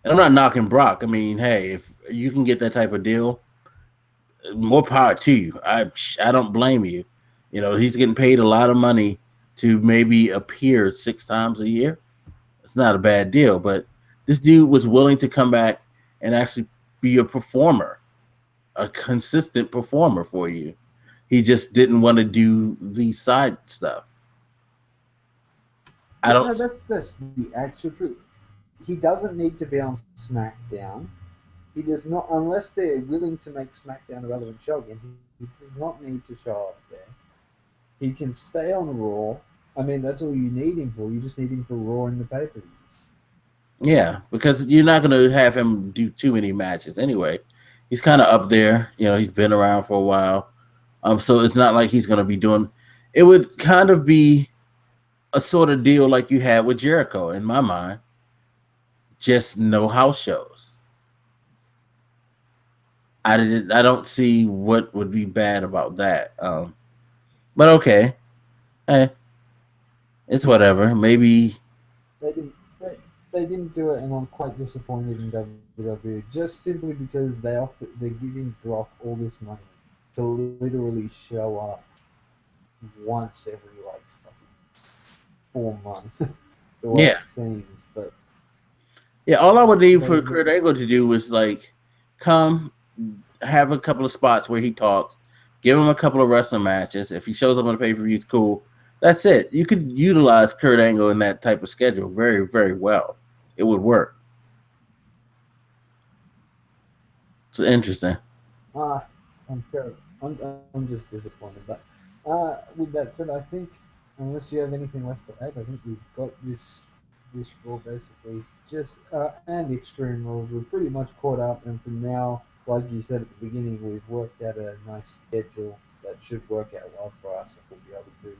And I'm not knocking Brock. I mean, hey, if you can get that type of deal, more power to you. I don't blame you. You know, he's getting paid a lot of money to maybe appear 6 times a year. It's not a bad deal, but this dude was willing to come back and actually be a performer, a consistent performer for you. He just didn't want to do the side stuff. No, that's the actual truth. He doesn't need to be on SmackDown. He does not, unless they're willing to make SmackDown a relevant show again. He does not need to show up there. He can stay on Raw. I mean, that's all you need him for. You just need him for Raw and the pay-per-views. Yeah, because you're not going to have him do too many matches anyway. He's kind of up there. You know, he's been around for a while. So it's not like he's going to be doing. It would kind of be a sort of deal like you had with Jericho, in my mind. Just no house shows. I don't see what would be bad about that. But okay, hey, it's whatever. Maybe they didn't do it, and I'm quite disappointed in WWE just simply because they're giving Brock all this money to literally show up once every like fucking 4 months. The way it seems, but yeah, all I would need for Kurt Angle to do was like come, have a couple of spots where he talks, give him a couple of wrestling matches. If he shows up on the pay-per-view, it's cool. That's it. You could utilize Kurt Angle in that type of schedule very, very well. It would work. It's interesting. I'm terrible. I'm just disappointed. But with that said, I think unless you have anything left to add, I think we've got this Raw basically just and Extreme Rules. We're pretty much caught up, and from now, like you said at the beginning, we've worked out a nice schedule that should work out well for us, and we'll be able to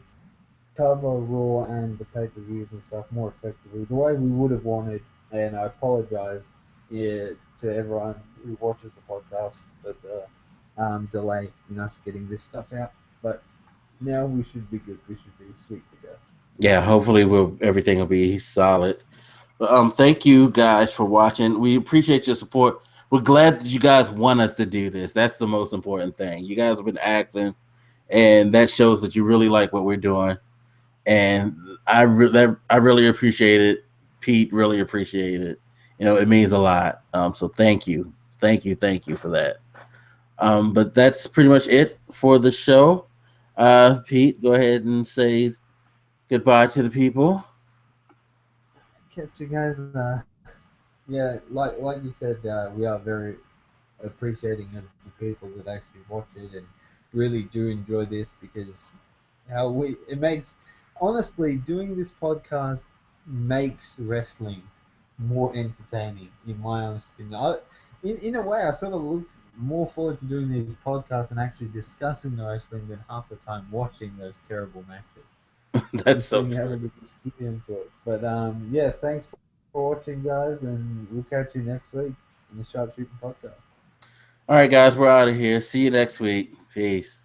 cover Raw and the pay-per-views and stuff more effectively the way we would have wanted. And I apologize to everyone who watches the podcast for the delay in us getting this stuff out, but now we should be good. We should be sweet to go. Yeah, hopefully everything will be solid. But thank you guys for watching. We appreciate your support. We're glad that you guys want us to do this. That's the most important thing. You guys have been acting, and that shows that you really like what we're doing. And I really appreciate it. Pete really appreciate it. You know, it means a lot. So thank you for that. But that's pretty much it for the show. Pete, go ahead and say goodbye to the people. Catch you guys. Yeah, like you said, we are very appreciating of the people that actually watch it and really do enjoy this, because it makes, honestly, doing this podcast makes wrestling more entertaining, in my honest opinion. In a way, I sort of look more forward to doing these podcasts and actually discussing the wrestling than half the time watching those terrible matches. That's so true. But yeah, thanks for watching, guys, and we'll catch you next week in the Sharpshootin podcast. All right, guys, we're out of here. See you next week. Peace.